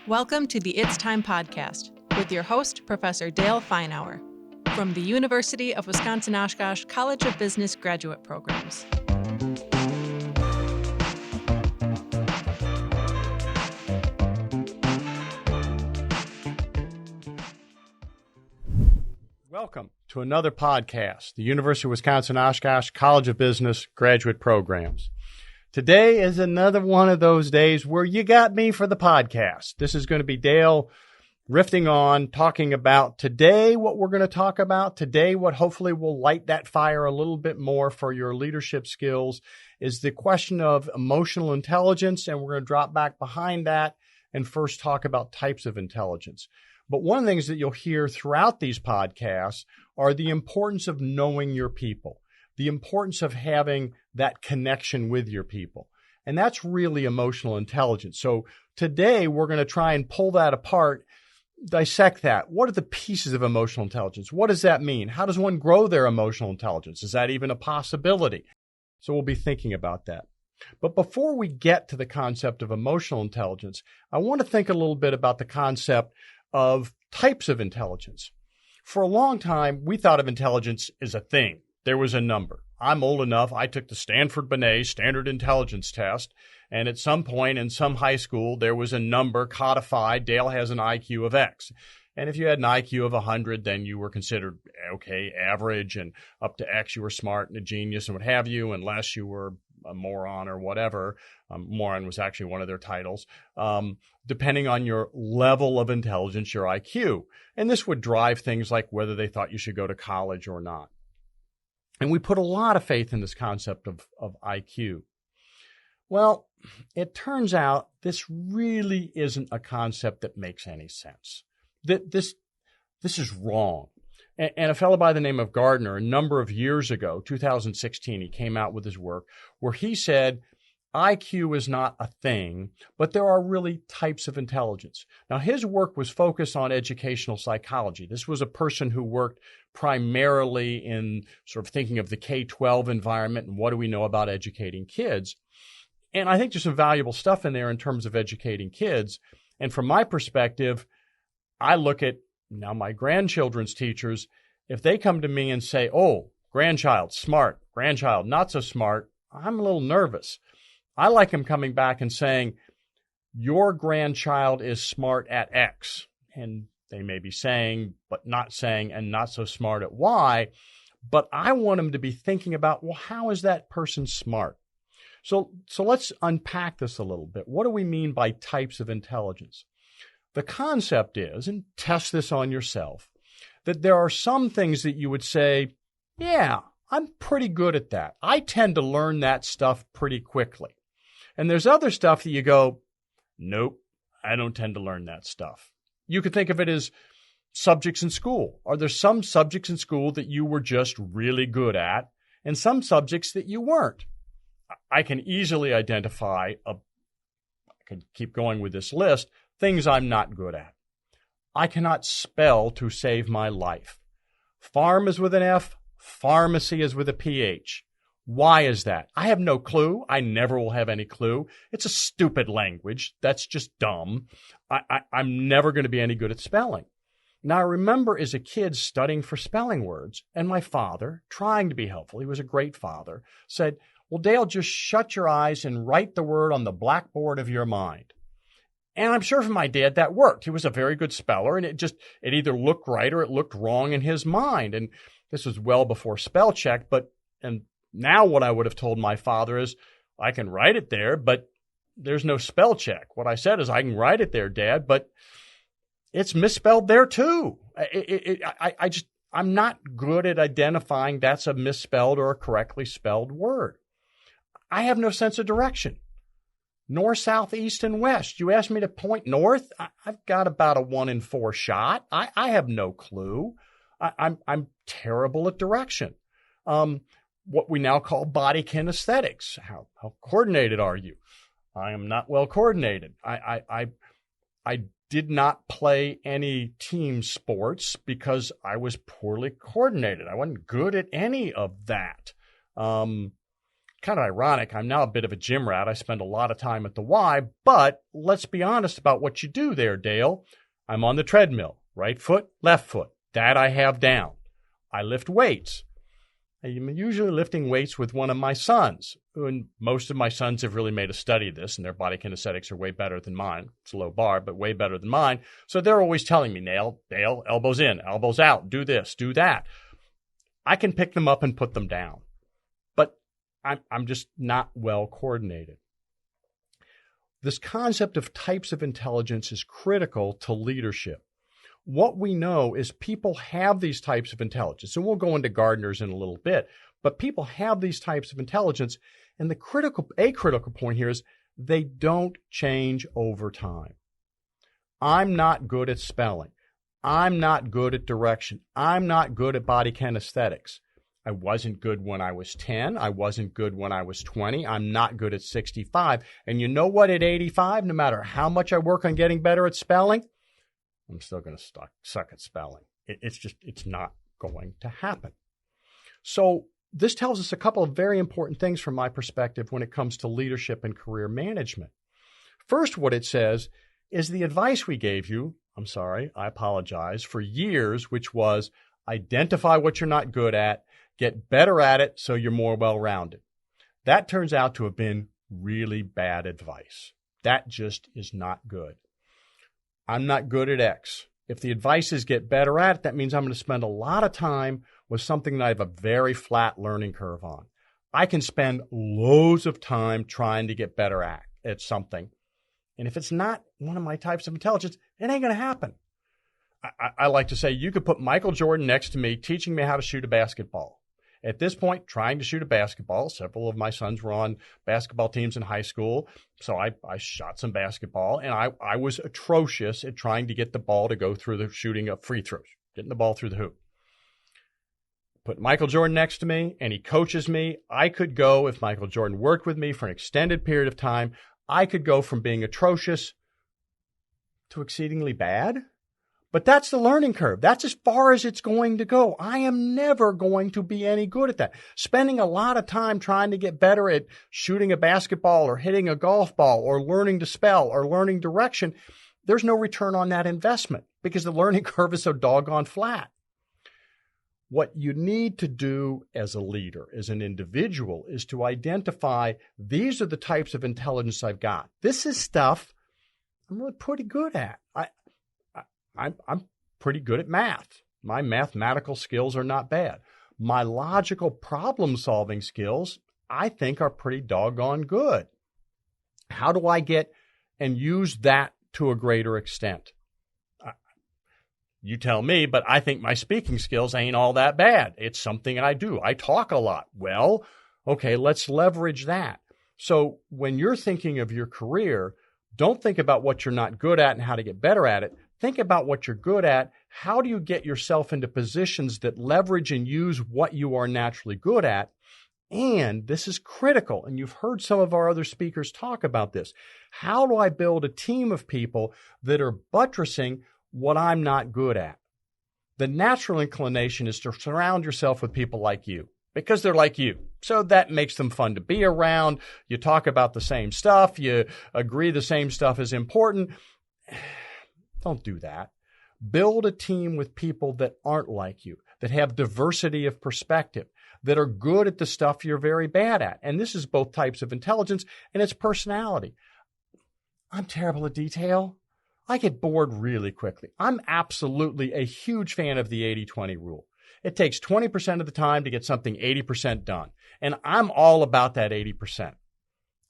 Welcome to the It's Time podcast with your host, Professor Dale Feinauer, from the University of Wisconsin-Oshkosh College of Business Graduate Programs. Welcome to another podcast, the University of Wisconsin-Oshkosh College of Business Graduate Programs. Today is another one of those days where you got me for the podcast. This is going to be Dale riffing on, talking about today what we're going to talk about. Today, what hopefully will light that fire a little bit more for your leadership skills is the question of emotional intelligence, and we're going to drop back behind that and first talk about types of intelligence. But one of the things that you'll hear throughout these podcasts are the importance of knowing your people, the importance of having that connection with your people. And that's really emotional intelligence. So today we're going to try and pull that apart, dissect that. What are the pieces of emotional intelligence? What does that mean? How does one grow their emotional intelligence? Is that even a possibility? So we'll be thinking about that. But before we get to the concept of emotional intelligence, I want to think a little bit about the concept of types of intelligence. For a long time, we thought of intelligence as a thing. There was a number. I'm old enough, I took the Stanford-Binet Standard Intelligence Test, and at some point in some high school, there was a number codified. Dale has an IQ of X. And if you had an IQ of 100, then you were considered, okay, average, and up to X, you were smart and a genius and what have you, unless you were a moron or whatever. Moron was actually one of their titles, depending on your level of intelligence, your IQ. And this would drive things like whether they thought you should go to college or not. And we put a lot of faith in this concept of IQ. Well, it turns out this really isn't a concept that makes any sense. This is wrong. And a fellow by the name of Gardner, a number of years ago, 2016, he came out with his work where he said IQ is not a thing, but there are really types of intelligence. Now, his work was focused on educational psychology. This was a person who worked primarily in sort of thinking of the K-12 environment and what do we know about educating kids. And I think there's some valuable stuff in there in terms of educating kids. And from my perspective, I look at now my grandchildren's teachers, if they come to me and say, oh, grandchild, smart, grandchild, not so smart, I'm a little nervous. I like them coming back and saying, your grandchild is smart at X. And they may be saying, but not saying, and not so smart at Y. But I want them to be thinking about, well, how is that person smart? So let's unpack this a little bit. What do we mean by types of intelligence? The concept is, and test this on yourself, that there are some things that you would say, yeah, I'm pretty good at that. I tend to learn that stuff pretty quickly. And there's other stuff that you go, nope, I don't tend to learn that stuff. You could think of it as subjects in school. Are there some subjects in school that you were just really good at and some subjects that you weren't? I can easily identify, I could keep going with this list, things I'm not good at. I cannot spell to save my life. Farm is with an F, pharmacy is with a PH. Why is that? I have no clue. I never will have any clue. It's a stupid language. That's just dumb. I'm never going to be any good at spelling. Now, I remember as a kid studying for spelling words, and my father, trying to be helpful, he was a great father, said, well, Dale, just shut your eyes and write the word on the blackboard of your mind. And I'm sure for my dad that worked. He was a very good speller, and it either looked right or it looked wrong in his mind. And this was well before spell check, and now what I would have told my father is, I can write it there, but there's no spell check. What I said is, I can write it there, Dad, but it's misspelled there too. I'm not good at identifying that's a misspelled or a correctly spelled word. I have no sense of direction. North, south, east, and west. You ask me to point north, I've got about a 1 in 4 shot. I have no clue. I'm terrible at direction. What we now call body kinesthetics. How coordinated are you? I am not well coordinated. I did not play any team sports because I was poorly coordinated. I wasn't good at any of that. kind of ironic. I'm now a bit of a gym rat. I spend a lot of time at the Y, but let's be honest about what you do there, Dale. I'm on the treadmill, right foot, left foot. That I have down. I lift weights. I'm usually lifting weights with one of my sons, and most of my sons have really made a study of this, and their body kinesthetics are way better than mine. It's a low bar, but way better than mine. So they're always telling me, Dale, elbows in, elbows out, do this, do that. I can pick them up and put them down, but I'm just not well coordinated. This concept of types of intelligence is critical to leadership. What we know is people have these types of intelligence, and we'll go into Gardner's in a little bit, but people have these types of intelligence, and a critical point here is they don't change over time. I'm not good at spelling. I'm not good at direction. I'm not good at body kinesthetics. I wasn't good when I was 10. I wasn't good when I was 20. I'm not good at 65. And you know what? At 85, no matter how much I work on getting better at spelling, I'm still going to suck at spelling. It's not going to happen. So this tells us a couple of very important things from my perspective when it comes to leadership and career management. First, what it says is the advice we gave you, I apologize, for years, which was identify what you're not good at, get better at it so you're more well-rounded. That turns out to have been really bad advice. That just is not good. I'm not good at X. If the advice is get better at it, that means I'm going to spend a lot of time with something that I have a very flat learning curve on. I can spend loads of time trying to get better at something. And if it's not one of my types of intelligence, it ain't going to happen. I like to say you could put Michael Jordan next to me teaching me how to shoot a basketball. At this point, trying to shoot a basketball, several of my sons were on basketball teams in high school, so I shot some basketball, and I was atrocious at trying to get the ball to go through the shooting of free throws, getting the ball through the hoop. Put Michael Jordan next to me, and he coaches me. I could go, if Michael Jordan worked with me for an extended period of time, I could go from being atrocious to exceedingly bad. But that's the learning curve. That's as far as it's going to go. I am never going to be any good at that. Spending a lot of time trying to get better at shooting a basketball or hitting a golf ball or learning to spell or learning direction, there's no return on that investment because the learning curve is so doggone flat. What you need to do as a leader, as an individual, is to identify these are the types of intelligence I've got. This is stuff I'm really pretty good at. I'm pretty good at math. My mathematical skills are not bad. My logical problem-solving skills, I think, are pretty doggone good. How do I get and use that to a greater extent? You tell me, but I think my speaking skills ain't all that bad. It's something I do. I talk a lot. Well, okay, let's leverage that. So when you're thinking of your career, don't think about what you're not good at and how to get better at it. Think about what you're good at. How do you get yourself into positions that leverage and use what you are naturally good at? And this is critical, and you've heard some of our other speakers talk about this. How do I build a team of people that are buttressing what I'm not good at? The natural inclination is to surround yourself with people like you because they're like you. So that makes them fun to be around. You talk about the same stuff. You agree the same stuff is important. Don't do that. Build a team with people that aren't like you, that have diversity of perspective, that are good at the stuff you're very bad at. And this is both types of intelligence and it's personality. I'm terrible at detail. I get bored really quickly. I'm absolutely a huge fan of the 80-20 rule. It takes 20% of the time to get something 80% done. And I'm all about that 80%.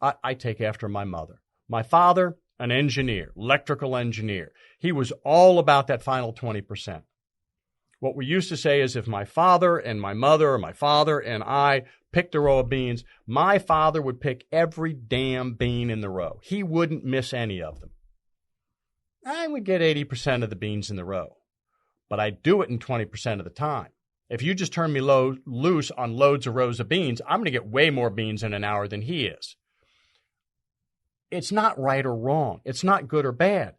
I take after my mother. My father, an engineer, electrical engineer. He was all about that final 20%. What we used to say is if my father and my mother or my father and I picked a row of beans, my father would pick every damn bean in the row. He wouldn't miss any of them. I would get 80% of the beans in the row, but I'd do it in 20% of the time. If you just turn me loose on loads of rows of beans, I'm going to get way more beans in an hour than he is. It's not right or wrong. It's not good or bad.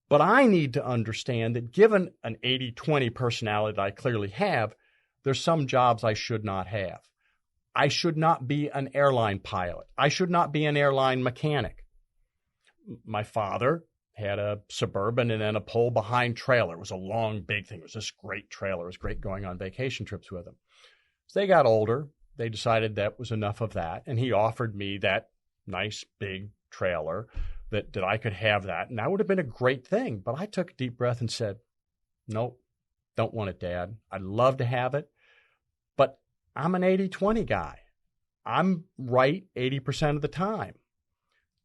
But I need to understand that given an 80-20 personality that I clearly have, there's some jobs I should not have. I should not be an airline pilot. I should not be an airline mechanic. My father had a Suburban and then a pull-behind trailer. It was a long, big thing. It was this great trailer. It was great going on vacation trips with him. As they got older, they decided that was enough of that, and he offered me that nice, big trailer that I could have that, and that would have been a great thing. But I took a deep breath and said, nope, don't want it, Dad. I'd love to have it, but I'm an 80-20 guy. I'm right 80% of the time.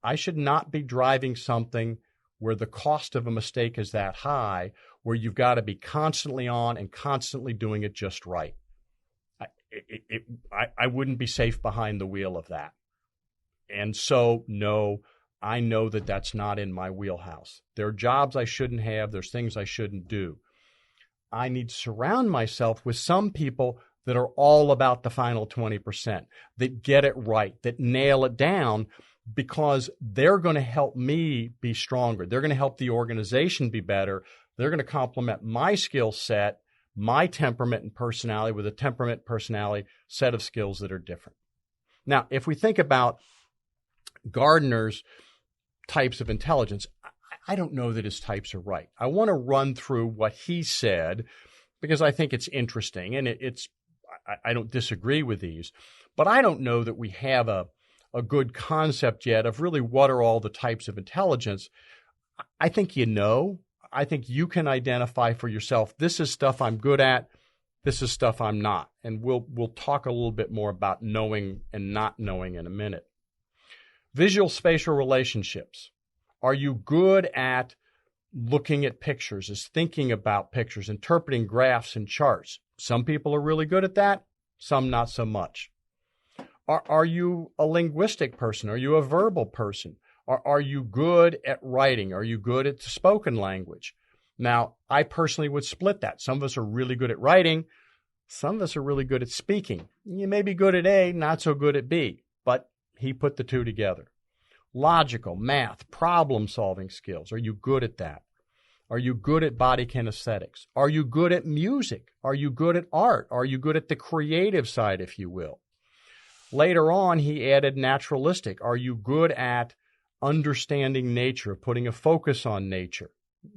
I should not be driving something where the cost of a mistake is that high, where you've got to be constantly on and constantly doing it just right. I wouldn't be safe behind the wheel of that. And so, no, I know that that's not in my wheelhouse. There are jobs I shouldn't have. There's things I shouldn't do. I need to surround myself with some people that are all about the final 20%, that get it right, that nail it down, because they're going to help me be stronger. They're going to help the organization be better. They're going to complement my skill set, my temperament and personality with a temperament, personality set of skills that are different. Now, if we think about Gardner's types of intelligence, I don't know that his types are right. I want to run through what he said because I think it's interesting, and I don't disagree with these, but I don't know that we have a good concept yet of really what are all the types of intelligence. I think I think you can identify for yourself, this is stuff I'm good at, this is stuff I'm not. And we'll talk a little bit more about knowing and not knowing in a minute. Visual spatial relationships. Are you good at looking at pictures, is thinking about pictures, interpreting graphs and charts? Some people are really good at that, some not so much. Are you a linguistic person? Are you a verbal person? Are you good at writing? Are you good at spoken language? Now, I personally would split that. Some of us are really good at writing. Some of us are really good at speaking. You may be good at A, not so good at B, but he put the two together. Logical, math, problem-solving skills. Are you good at that? Are you good at body kinesthetics? Are you good at music? Are you good at art? Are you good at the creative side, if you will? Later on, he added naturalistic. Are you good at understanding nature, putting a focus on nature,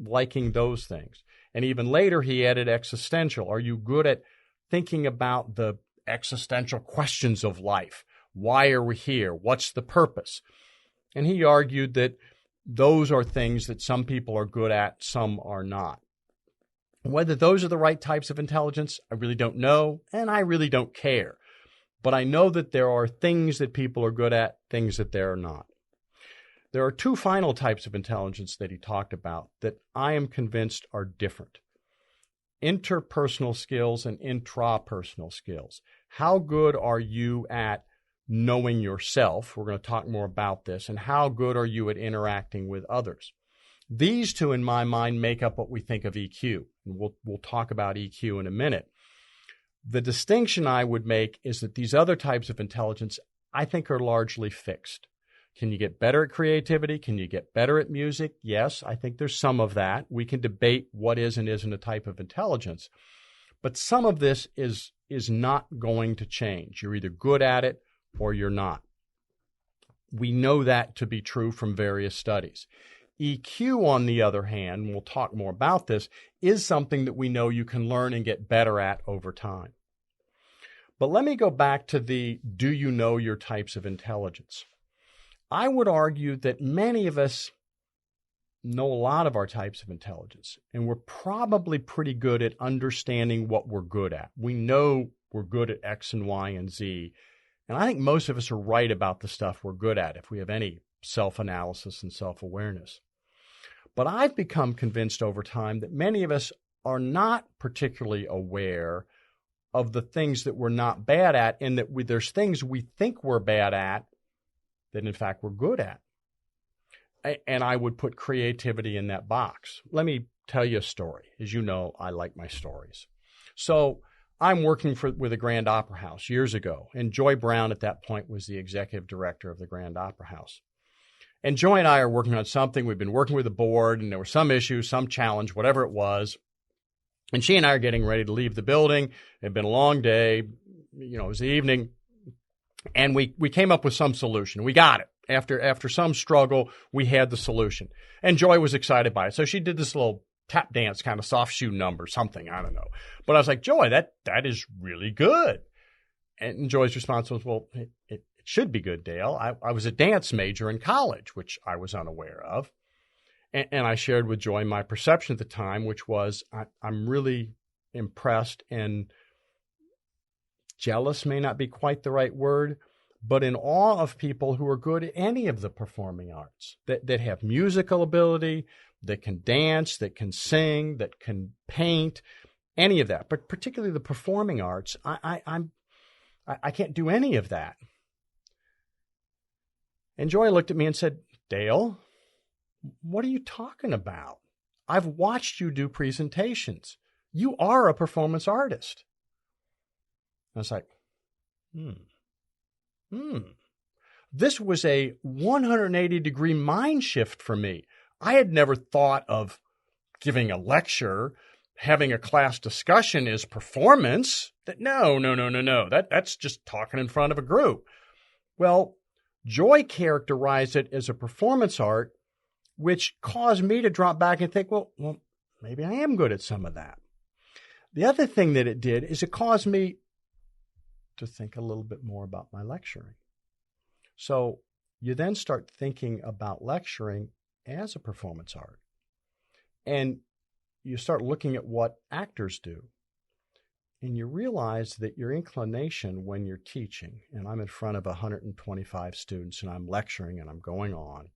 liking those things? And even later, he added existential. Are you good at thinking about the existential questions of life? Why are we here? What's the purpose? And he argued that those are things that some people are good at, some are not. Whether those are the right types of intelligence, I really don't know, and I really don't care. But I know that there are things that people are good at, things that they're not. There are two final types of intelligence that he talked about that I am convinced are different. Interpersonal skills and intrapersonal skills. How good are you at knowing yourself? We're going to talk more about this. And how good are you at interacting with others? These two, in my mind, make up what we think of EQ. And we'll talk about EQ in a minute. The distinction I would make is that these other types of intelligence, I think, are largely fixed. Can you get better at creativity? Can you get better at music? Yes, I think there's some of that. We can debate what is and isn't a type of intelligence. But some of this is not going to change. You're either good at it or you're not. We know that to be true from various studies. EQ, on the other hand, and we'll talk more about this, is something that we know you can learn and get better at over time. But let me go back to the do you know your types of intelligence? I would argue that many of us know a lot of our types of intelligence, and we're probably pretty good at understanding what we're good at. We know we're good at X and Y and Z, and I think most of us are right about the stuff we're good at if we have any self-analysis and self-awareness. But I've become convinced over time that many of us are not particularly aware of the things that we're not bad at, and that there's things we think we're bad at that in fact we're good at. And I would put creativity in that box. Let me tell you a story. As you know, I like my stories. So I'm working with the Grand Opera House years ago, and Joy Brown at that point was the executive director of the Grand Opera House. And Joy and I are working on something. We've been working with the board, and there were some issues, some challenge, whatever it was. And she and I are getting ready to leave the building. It had been a long day. It was the evening. And we came up with some solution. We got it. After some struggle, we had the solution. And Joy was excited by it. So she did this little tap dance kind of soft shoe number, something, I don't know. But I was like, Joy, that is really good. And Joy's response was, well, it should be good, Dale. I was a dance major in college, which I was unaware of. And I shared with Joy my perception at the time, which was I'm really impressed and jealous may not be quite the right word, but in awe of people who are good at any of the performing arts, that have musical ability, that can dance, that can sing, that can paint, any of that. But particularly the performing arts, I can't do any of that. And Joy looked at me and said, Dale, what are you talking about? I've watched you do presentations. You are a performance artist. I was like, This was a 180-degree mind shift for me. I had never thought of giving a lecture, having a class discussion as performance. No. That's just talking in front of a group. Well, Joy characterized it as a performance art, which caused me to drop back and think, well, maybe I am good at some of that. The other thing that it did is it caused me to think a little bit more about my lecturing. So you then start thinking about lecturing as a performance art. And you start looking at what actors do. And you realize that your inclination when you're teaching, and I'm in front of 125 students and I'm lecturing and I'm going on,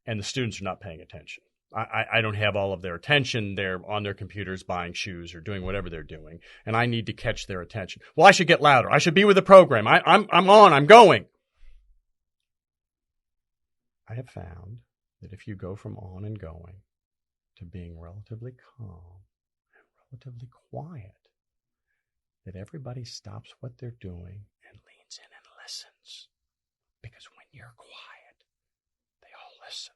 and the students are not paying attention. I don't have all of their attention. They're on their computers buying shoes or doing whatever they're doing, and I need to catch their attention. Well, I should get louder. I should be with the program. I'm on. I'm going. I have found that if you go from on and going to being relatively calm and relatively quiet, that everybody stops what they're doing and leans in and listens. Because when you're quiet, they all listen.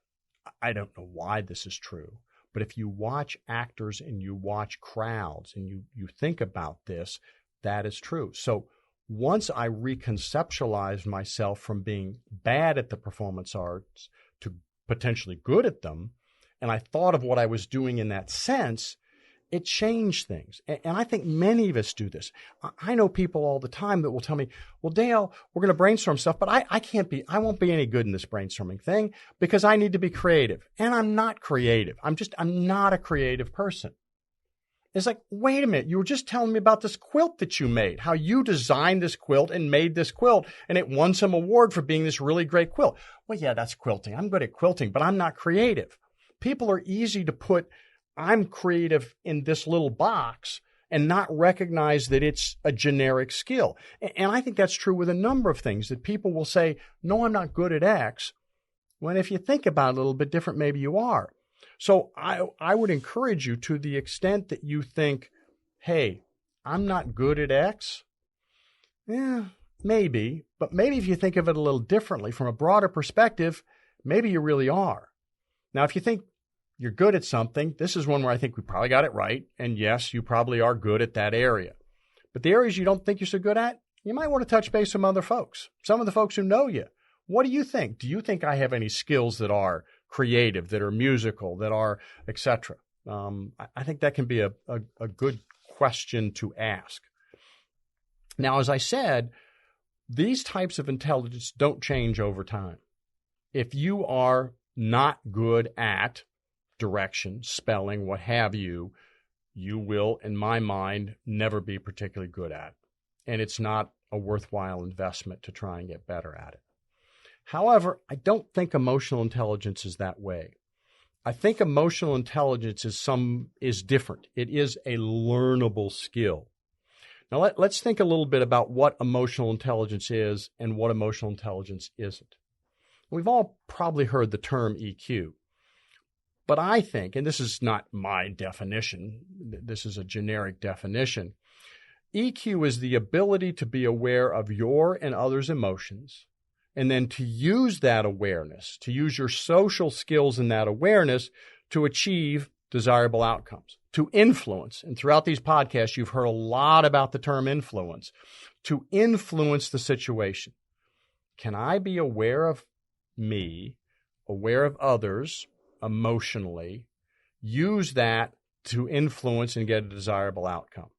I don't know why this is true, but if you watch actors and you watch crowds and you think about this, that is true. So once I reconceptualized myself from being bad at the performance arts to potentially good at them, and I thought of what I was doing in that sense, it changed things. And I think many of us do this. I know people all the time that will tell me, well, Dale, we're going to brainstorm stuff, but I won't be any good in this brainstorming thing because I need to be creative. And I'm not creative. I'm not a creative person. It's like, wait a minute, you were just telling me about this quilt that you made, how you designed this quilt and made this quilt, and it won some award for being this really great quilt. Well, yeah, that's quilting. I'm good at quilting, but I'm not creative. People are easy to put I'm creative in this little box and not recognize that it's a generic skill. And I think that's true with a number of things, that people will say, no, I'm not good at X, when if you think about it a little bit different, maybe you are. So I would encourage you, to the extent that you think, hey, I'm not good at X. Yeah, maybe. But maybe if you think of it a little differently from a broader perspective, maybe you really are. Now, if you think you're good at something, this is one where I think we probably got it right. And yes, you probably are good at that area. But the areas you don't think you're so good at, you might want to touch base with some other folks, some of the folks who know you. What do you think? Do you think I have any skills that are creative, that are musical, that are et cetera? I think that can be a good question to ask. Now, as I said, these types of intelligence don't change over time. If you are not good at direction, spelling, what have you, you will, in my mind, never be particularly good at it. And it's not a worthwhile investment to try and get better at it. However, I don't think emotional intelligence is that way. I think emotional intelligence is different. It is a learnable skill. Now, let's think a little bit about what emotional intelligence is and what emotional intelligence isn't. We've all probably heard the term EQ. But I think, and this is not my definition, this is a generic definition, EQ is the ability to be aware of your and others' emotions, and then to use that awareness, to use your social skills in that awareness to achieve desirable outcomes, to influence. And throughout these podcasts, you've heard a lot about the term influence, to influence the situation. can I be aware of me, aware of others emotionally, use that to influence and get a desirable outcome?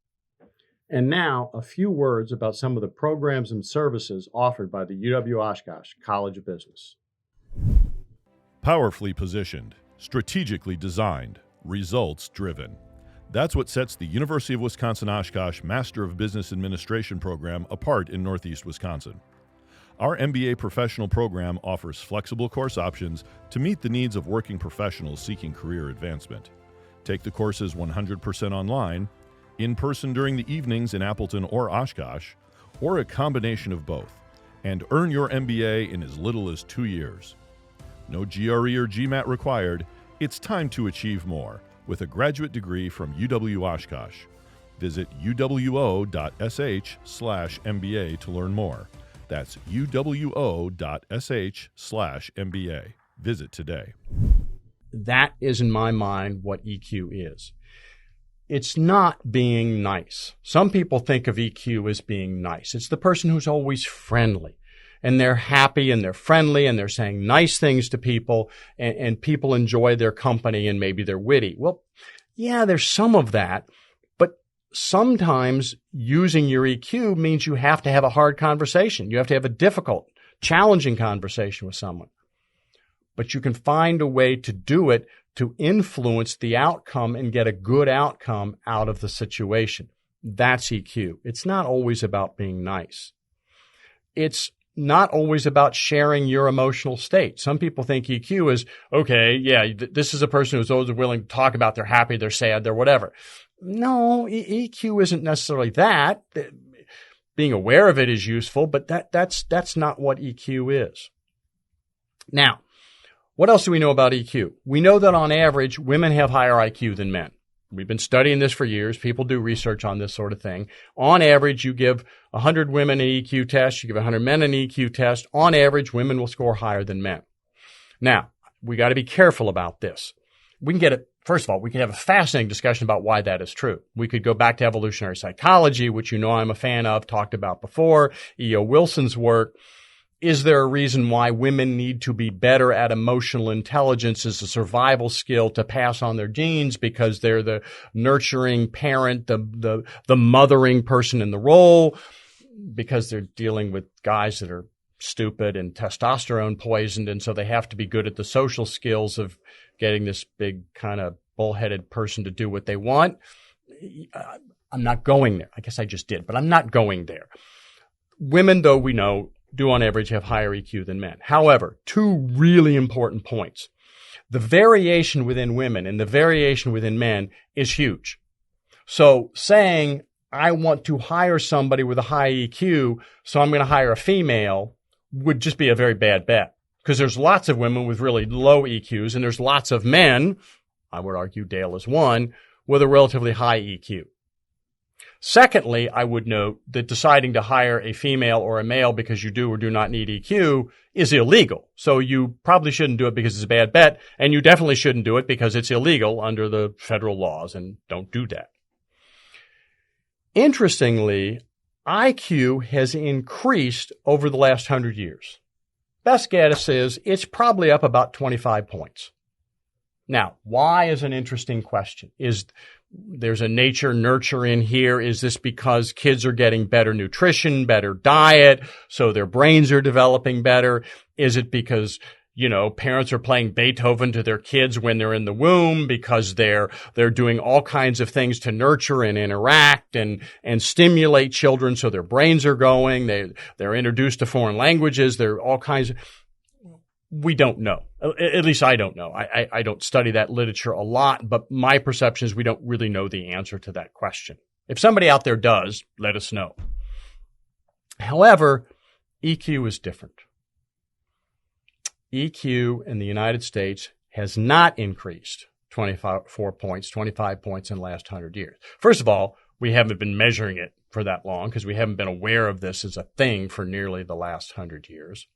And now, a few words about some of the programs and services offered by the UW-Oshkosh College of Business. Powerfully positioned, strategically designed, results-driven. That's what sets the University of Wisconsin-Oshkosh Master of Business Administration program apart in Northeast Wisconsin. Our MBA professional program offers flexible course options to meet the needs of working professionals seeking career advancement. Take the courses 100% online, in person during the evenings in Appleton or Oshkosh, or a combination of both, and earn your MBA in as little as 2 years. No GRE or GMAT required. It's time to achieve more with a graduate degree from UW-Oshkosh. Visit uwo.sh/MBA to learn more. That's uwo.sh/MBA. Visit today. That is, in my mind, what EQ is. It's not being nice. Some people think of EQ as being nice. It's the person who's always friendly, and they're happy and they're friendly and they're saying nice things to people, and people enjoy their company and maybe they're witty. Well, yeah, there's some of that, but sometimes using your EQ means you have to have a hard conversation. You have to have a difficult, challenging conversation with someone. But you can find a way to do it to influence the outcome and get a good outcome out of the situation. That's EQ. It's not always about being nice. It's not always about sharing your emotional state. Some people think EQ is, okay, yeah, this is a person who's always willing to talk about they're happy, they're sad, they're whatever. No, EQ isn't necessarily that. Being aware of it is useful, but that's not what EQ is. Now, what else do we know about EQ? We know that on average, women have higher IQ than men. We've been studying this for years. People do research on this sort of thing. On average, you give 100 women an EQ test, you give 100 men an EQ test. On average, women will score higher than men. Now, we got to be careful about this. First of all, we can have a fascinating discussion about why that is true. We could go back to evolutionary psychology, which you know I'm a fan of, talked about before, E.O. Wilson's work. Is there a reason why women need to be better at emotional intelligence as a survival skill to pass on their genes because they're the nurturing parent, the mothering person in the role, because they're dealing with guys that are stupid and testosterone poisoned, and so they have to be good at the social skills of getting this big kind of bullheaded person to do what they want? I'm not going there. I guess I just did, but I'm not going there. Women, though, we know, do on average have higher EQ than men. However, two really important points. The variation within women and the variation within men is huge. So saying, I want to hire somebody with a high EQ, so I'm going to hire a female, would just be a very bad bet. Because there's lots of women with really low EQs, and there's lots of men, I would argue Dale is one, with a relatively high EQ. Secondly, I would note that deciding to hire a female or a male because you do or do not need EQ is illegal. So you probably shouldn't do it because it's a bad bet, and you definitely shouldn't do it because it's illegal under the federal laws, and don't do that. Interestingly, IQ has increased over the last 100 years. Best guess is it's probably up about 25 points. Now, why is an interesting question. There's a nature-nurture in here. Is this because kids are getting better nutrition, better diet, so their brains are developing better? Is it because, parents are playing Beethoven to their kids when they're in the womb because they're doing all kinds of things to nurture and interact and stimulate children so their brains are going? They're introduced to foreign languages. There are all kinds of... We don't know. At least I don't know. I don't study that literature a lot, but my perception is we don't really know the answer to that question. If somebody out there does, let us know. However, EQ is different. EQ in the United States has not increased 25 points in the last 100 years. First of all, we haven't been measuring it for that long because we haven't been aware of this as a thing for nearly the last 100 years.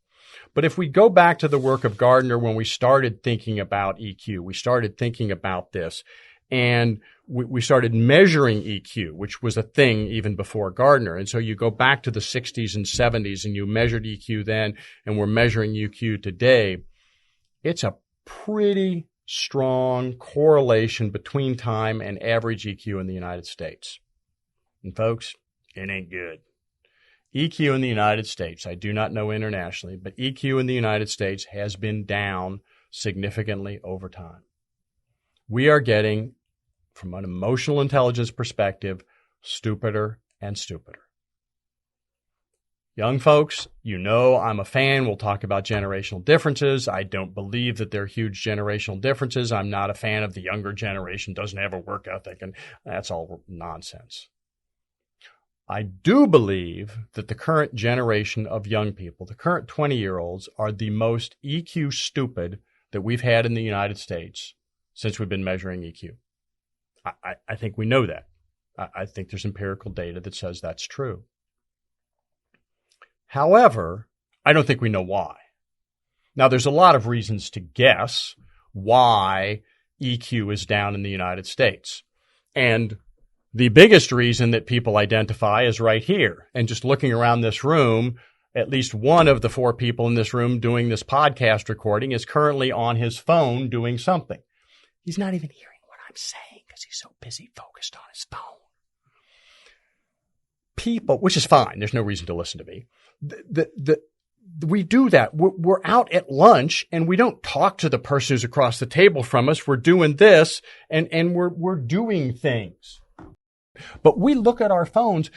But if we go back to the work of Gardner when we started thinking about EQ, we started thinking about this, And we started measuring EQ, which was a thing even before Gardner. And so you go back to the 60s and 70s and you measured EQ then, and we're measuring EQ today. It's a pretty strong correlation between time and average EQ in the United States. And folks, it ain't good. EQ in the United States, I do not know internationally, but EQ in the United States has been down significantly over time. We are getting, from an emotional intelligence perspective, stupider and stupider. Young folks, you know I'm a fan. We'll talk about generational differences. I don't believe that there are huge generational differences. I'm not a fan of the younger generation doesn't have a work ethic, and that's all nonsense. I do believe that the current generation of young people, the current 20-year-olds, are the most EQ stupid that we've had in the United States since we've been measuring EQ. I think we know that. I think there's empirical data that says that's true. However, I don't think we know why. Now, there's a lot of reasons to guess why EQ is down in the United States. And the biggest reason that people identify is right here. And just looking around this room, at least one of the 4 people in this room doing this podcast recording is currently on his phone doing something. He's not even hearing what I'm saying because he's so busy focused on his phone. People, which is fine. There's no reason to listen to me. We do that. We're out at lunch and we don't talk to the person who's across the table from us. We're doing this and we're doing things. But we look at our phones.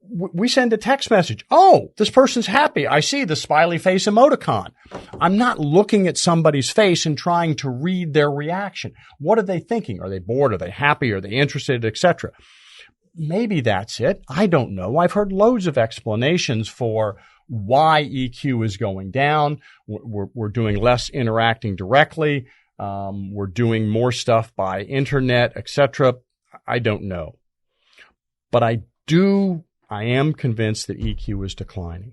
We send a text message. Oh, this person's happy. I see the smiley face emoticon. I'm not looking at somebody's face and trying to read their reaction. What are they thinking? Are they bored? Are they happy? Are they interested, etc.? Maybe that's it. I don't know. I've heard loads of explanations for why EQ is going down. We're doing less interacting directly. We're doing more stuff by internet, etc. I don't know. But I am convinced that EQ is declining.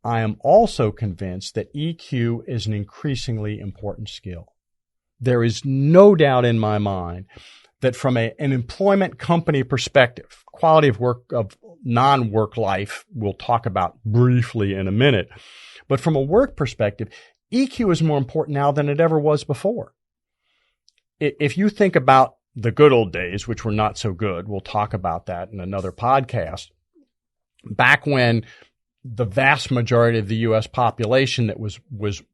I am also convinced that EQ is an increasingly important skill. There is no doubt in my mind that from an employment company perspective, quality of work, of non-work life, we'll talk about briefly in a minute. But from a work perspective, EQ is more important now than it ever was before. If you think about the good old days, which were not so good, we'll talk about that in another podcast, back when the vast majority of the U.S. population that was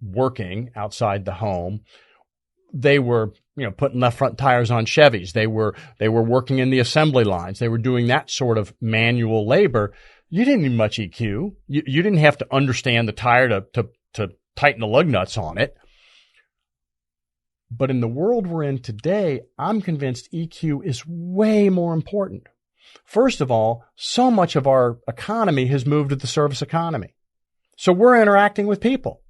working outside the home, they were, putting left front tires on Chevys. They were working in the assembly lines. They were doing that sort of manual labor. You didn't need much EQ. You didn't have to understand the tire to tighten the lug nuts on it. But in the world we're in today, I'm convinced EQ is way more important. First of all, so much of our economy has moved to the service economy. So we're interacting with people.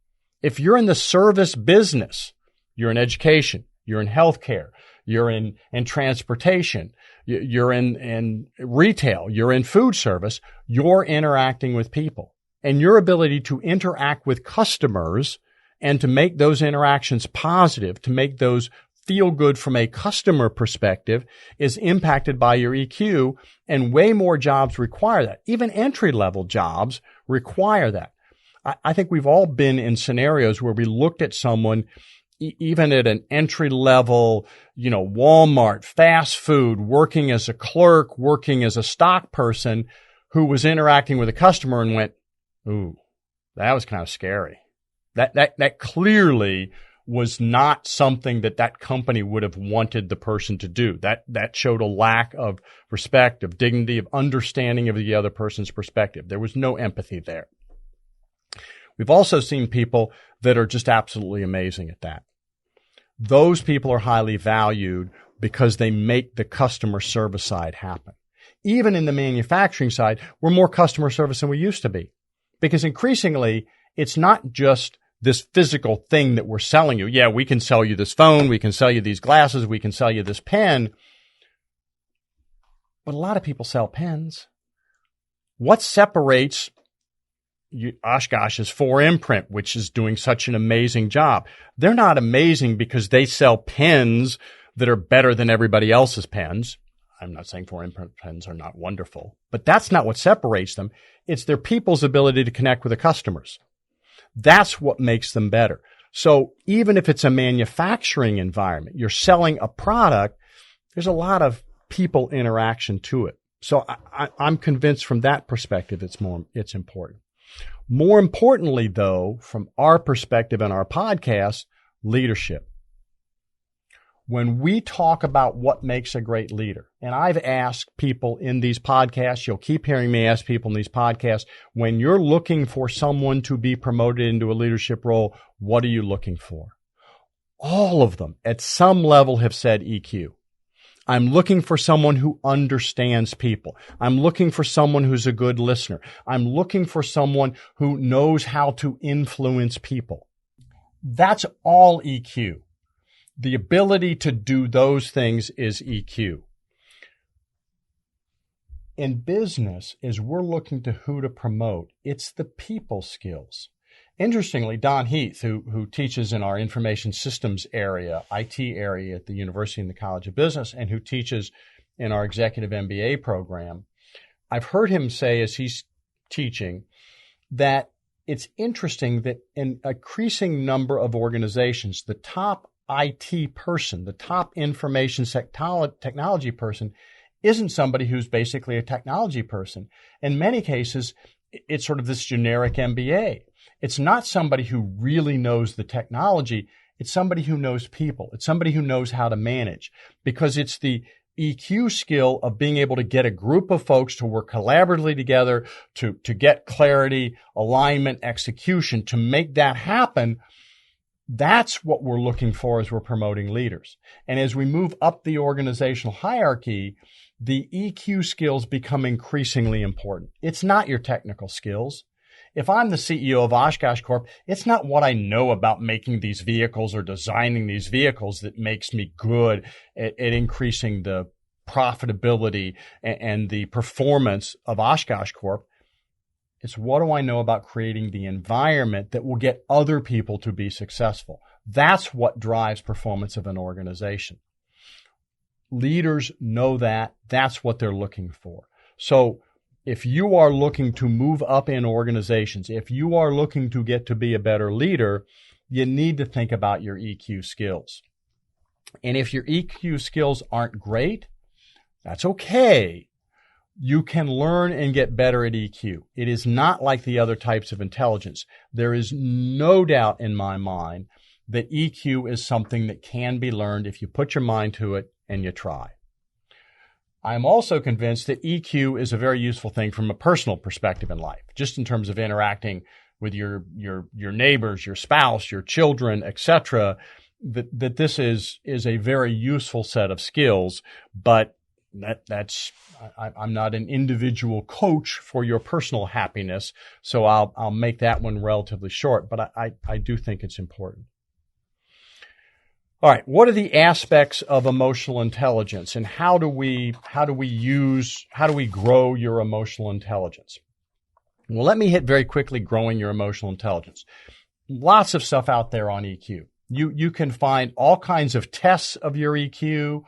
If you're in the service business, you're in education, you're in healthcare, you're in transportation, you're in retail, you're in food service, you're interacting with people. And your ability to interact with customers and to make those interactions positive, to make those feel good from a customer perspective is impacted by your EQ, and way more jobs require that. Even entry-level jobs require that. I think we've all been in scenarios where we looked at someone even at an entry-level, Walmart, fast food, working as a clerk, working as a stock person, who was interacting with a customer and went, ooh, that was kind of scary. That clearly was not something that company would have wanted the person to do. That showed a lack of respect, of dignity, of understanding of the other person's perspective. There was no empathy there. We've also seen people that are just absolutely amazing at that. Those people are highly valued because they make the customer service side happen. Even in the manufacturing side, we're more customer service than we used to be. Because increasingly, it's not just this physical thing that we're selling you. Yeah, we can sell you this phone, we can sell you these glasses, we can sell you this pen. But a lot of people sell pens. What separates Oshkosh's 4Imprint, which is doing such an amazing job? They're not amazing because they sell pens that are better than everybody else's pens. I'm not saying foreign pens are not wonderful, but that's not what separates them. It's their people's ability to connect with the customers. That's what makes them better. So even if it's a manufacturing environment, you're selling a product, there's a lot of people interaction to it. So I'm convinced from that perspective, it's important. More importantly, though, from our perspective and our podcast, leadership. When we talk about what makes a great leader, and I've asked people in these podcasts, you'll keep hearing me ask people in these podcasts, when you're looking for someone to be promoted into a leadership role, what are you looking for? All of them at some level have said EQ. I'm looking for someone who understands people. I'm looking for someone who's a good listener. I'm looking for someone who knows how to influence people. That's all EQ. The ability to do those things is EQ. In business, as we're looking to who to promote, it's the people skills. Interestingly, Don Heath, who teaches in our information systems area, IT area at the University and the College of Business, and who teaches in our executive MBA program, I've heard him say as he's teaching that it's interesting that in an increasing number of organizations, the top IT person, the top information technology person, isn't somebody who's basically a technology person. In many cases, it's sort of this generic MBA. It's not somebody who really knows the technology. It's somebody who knows people. It's somebody who knows how to manage, because it's the EQ skill of being able to get a group of folks to work collaboratively together to get clarity, alignment, execution, to make that happen. That's what we're looking for as we're promoting leaders. And as we move up the organizational hierarchy, the EQ skills become increasingly important. It's not your technical skills. If I'm the CEO of Oshkosh Corp, it's not what I know about making these vehicles or designing these vehicles that makes me good at increasing the profitability and the performance of Oshkosh Corp. It's what do I know about creating the environment that will get other people to be successful. That's what drives performance of an organization. Leaders know that. That's what they're looking for. So if you are looking to move up in organizations, if you are looking to get to be a better leader, you need to think about your EQ skills. And if your EQ skills aren't great, that's okay. You can learn and get better at EQ. It is not like the other types of intelligence. There is no doubt in my mind that EQ is something that can be learned if you put your mind to it and you try. I'm also convinced that EQ is a very useful thing from a personal perspective in life, just in terms of interacting with your neighbors, your spouse, your children, etc. That this is a very useful set of skills, but I'm not an individual coach for your personal happiness, so I'll make that one relatively short, but I do think it's important. All right, what are the aspects of emotional intelligence, and how do we grow your emotional intelligence? Well, let me hit very quickly growing your emotional intelligence. Lots of stuff out there on EQ. You can find all kinds of tests of your EQ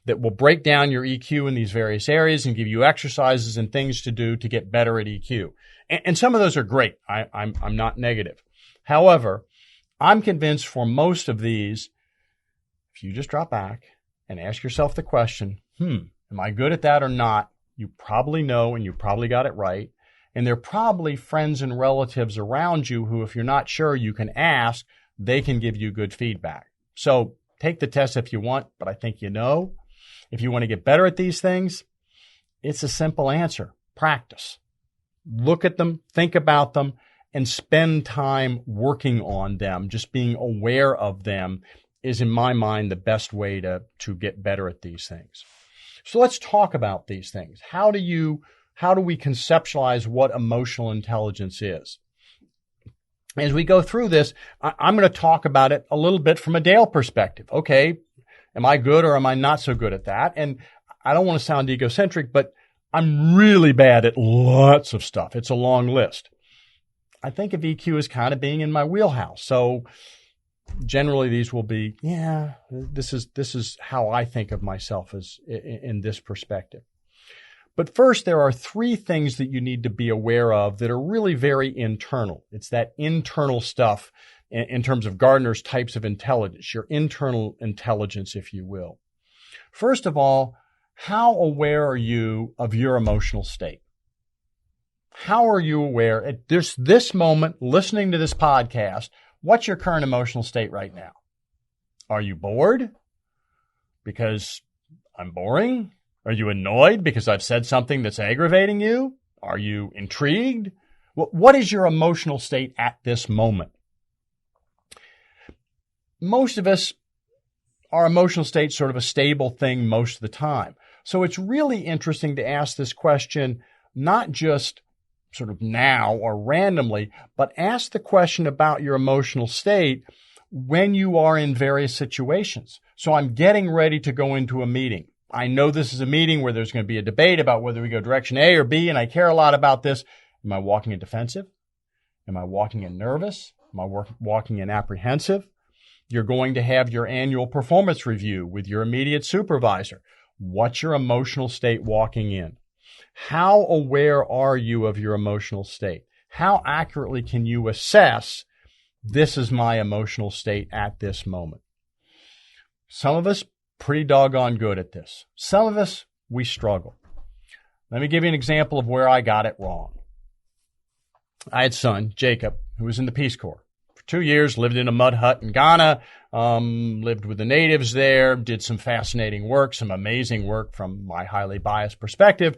that will break down your EQ in these various areas and give you exercises and things to do to get better at EQ. And some of those are great. I'm not negative. However, I'm convinced for most of these, if you just drop back and ask yourself the question, am I good at that or not? You probably know, and you probably got it right. And there are probably friends and relatives around you who, if you're not sure, you can ask. They can give you good feedback. So take the test if you want, but I think you know. If you want to get better at these things, it's a simple answer. Practice. Look at them, think about them, and spend time working on them. Just being aware of them is, in my mind, the best way to get better at these things. So let's talk about these things. How do we conceptualize what emotional intelligence is? As we go through this, I'm going to talk about it a little bit from a Dale perspective. Okay, am I good or am I not so good at that? And I don't want to sound egocentric, but I'm really bad at lots of stuff. It's a long list. I think of EQ as kind of being in my wheelhouse. So generally these will be, this is how I think of myself as in this perspective. But first, there are three things that you need to be aware of that are really very internal. It's that internal stuff in terms of Gardner's types of intelligence, your internal intelligence, if you will. First of all, how aware are you of your emotional state? How are you aware at this moment, listening to this podcast, what's your current emotional state right now? Are you bored because I'm boring? Are you annoyed because I've said something that's aggravating you? Are you intrigued? What is your emotional state at this moment? Most of us, our emotional state's sort of a stable thing most of the time. So it's really interesting to ask this question, not just sort of now or randomly, but ask the question about your emotional state when you are in various situations. So I'm getting ready to go into a meeting. I know this is a meeting where there's going to be a debate about whether we go direction A or B, and I care a lot about this. Am I walking in defensive? Am I walking in nervous? Am I walking in apprehensive? You're going to have your annual performance review with your immediate supervisor. What's your emotional state walking in? How aware are you of your emotional state? How accurately can you assess, this is my emotional state at this moment? Some of us pretty doggone good at this. Some of us, we struggle. Let me give you an example of where I got it wrong. I had a son, Jacob, who was in the Peace Corps. For 2 years, lived in a mud hut in Ghana, lived with the natives there, did some fascinating work, some amazing work from my highly biased perspective,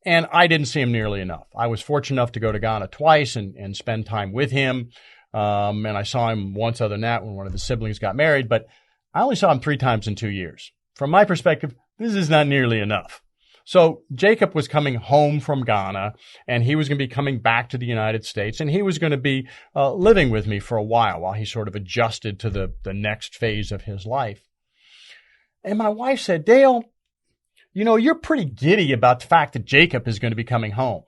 and I didn't see him nearly enough. I was fortunate enough to go to Ghana twice and spend time with him, and I saw him once other than that when one of his siblings got married, but I only saw him 3 times in 2 years. From my perspective, this is not nearly enough. So Jacob was coming home from Ghana, and he was going to be coming back to the United States, and he was going to be living with me for a while he sort of adjusted to the next phase of his life. And my wife said, Dale, you know, you're pretty giddy about the fact that Jacob is going to be coming home.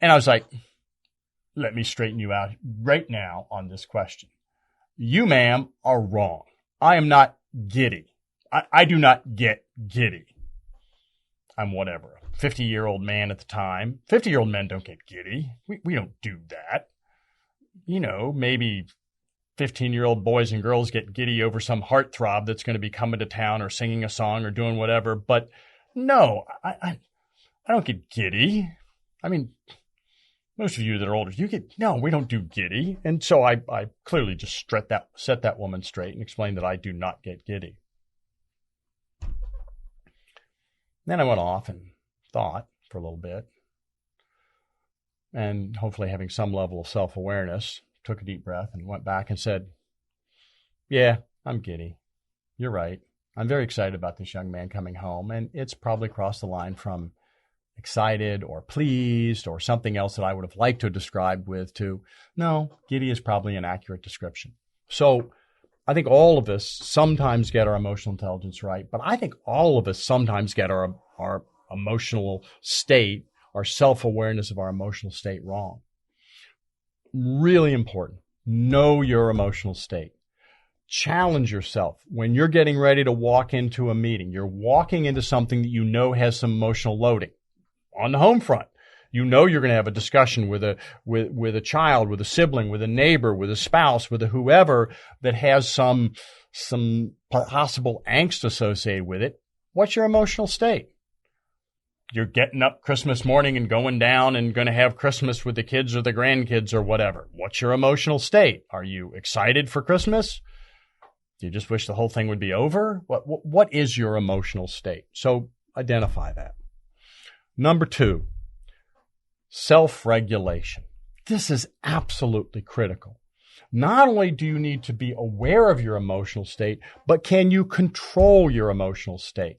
And I was like, let me straighten you out right now on this question. You, ma'am, are wrong. I am not giddy. I do not get giddy. I'm whatever, a 50-year-old man at the time. 50-year-old men don't get giddy. We don't do that. You know, maybe 15-year-old boys and girls get giddy over some heartthrob that's going to be coming to town or singing a song or doing whatever. But no, I don't get giddy. I mean, most of you that are older, no, we don't do giddy. And so I clearly just set that woman straight and explained that I do not get giddy. Then I went off and thought for a little bit, and hopefully having some level of self-awareness, took a deep breath and went back and said, yeah, I'm giddy. You're right. I'm very excited about this young man coming home, and it's probably crossed the line from excited or pleased or something else that I would have liked to describe with to, no, giddy is probably an accurate description. So I think all of us sometimes get our emotional intelligence right, but I think all of us sometimes get our emotional state, our self-awareness of our emotional state wrong. Really important. Know your emotional state. Challenge yourself. When you're getting ready to walk into a meeting, you're walking into something that you know has some emotional loading. On the home front, you know you're going to have a discussion with a child, with a sibling, with a neighbor, with a spouse, with a whoever that has some possible angst associated with it. What's your emotional state? You're getting up Christmas morning and going down and going to have Christmas with the kids or the grandkids or whatever. What's your emotional state? Are you excited for Christmas? Do you just wish the whole thing would be over? What is your emotional state? So identify that. Number 2. Self-regulation. This is absolutely critical. Not only do you need to be aware of your emotional state, but can you control your emotional state?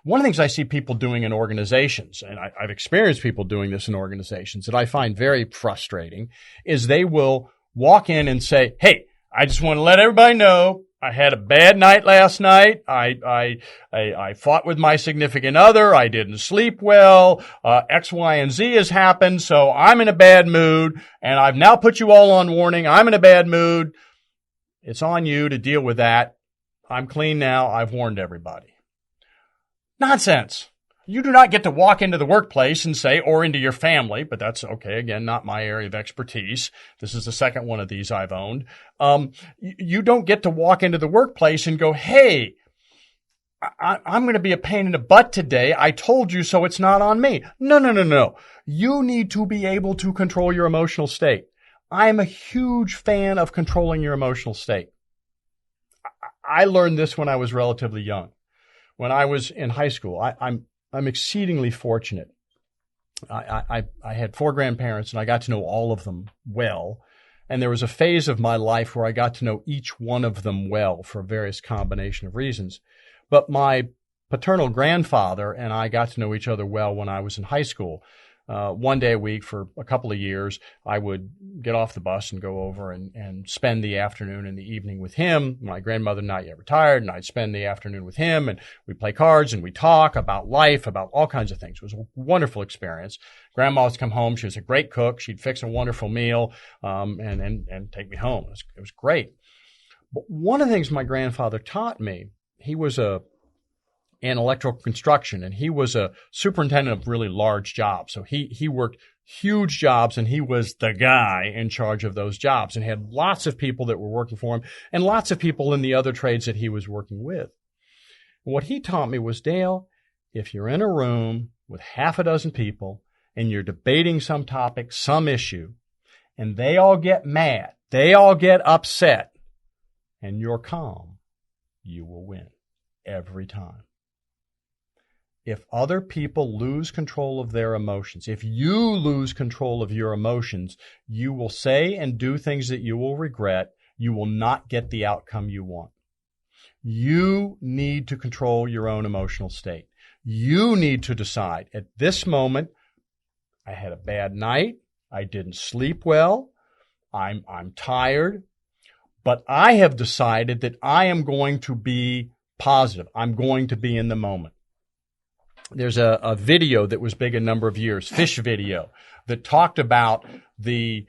One of the things I see people doing in organizations, and I've experienced people doing this in organizations that I find very frustrating, is they will walk in and say, hey, I just want to let everybody know I had a bad night last night. I fought with my significant other. I didn't sleep well. X, Y, and Z has happened. So I'm in a bad mood, and I've now put you all on warning. I'm in a bad mood. It's on you to deal with that. I'm clean now. I've warned everybody. Nonsense. You do not get to walk into the workplace and say, or into your family, but that's okay. Again, not my area of expertise. This is the second one of these I've owned. You don't get to walk into the workplace and go, hey, I'm going to be a pain in the butt today. I told you so. It's not on me. No. You need to be able to control your emotional state. I'm a huge fan of controlling your emotional state. I learned this when I was relatively young. When I was in high school, I'm exceedingly fortunate. I had 4 grandparents and I got to know all of them well. And there was a phase of my life where I got to know each one of them well for various combination of reasons. But my paternal grandfather and I got to know each other well when I was in high school. One day a week for a couple of years, I would get off the bus and go over and spend the afternoon and the evening with him. My grandmother not yet retired, and I'd spend the afternoon with him, and we'd play cards and we'd talk about life, about all kinds of things. It was a wonderful experience. Grandma would come home. She was a great cook. She'd fix a wonderful meal and take me home. It was great. But one of the things my grandfather taught me, he was in electrical construction, and he was a superintendent of really large jobs. So he worked huge jobs, and he was the guy in charge of those jobs and had lots of people that were working for him and lots of people in the other trades that he was working with. What he taught me was, Dale, if you're in a room with half a dozen people and you're debating some topic, some issue, and they all get mad, they all get upset, and you're calm, you will win every time. If other people lose control of their emotions, if you lose control of your emotions, you will say and do things that you will regret. You will not get the outcome you want. You need to control your own emotional state. You need to decide, at this moment, I had a bad night. I didn't sleep well. I'm tired. But I have decided that I am going to be positive. I'm going to be in the moment. There's a video that was big a number of years, fish video, that talked about the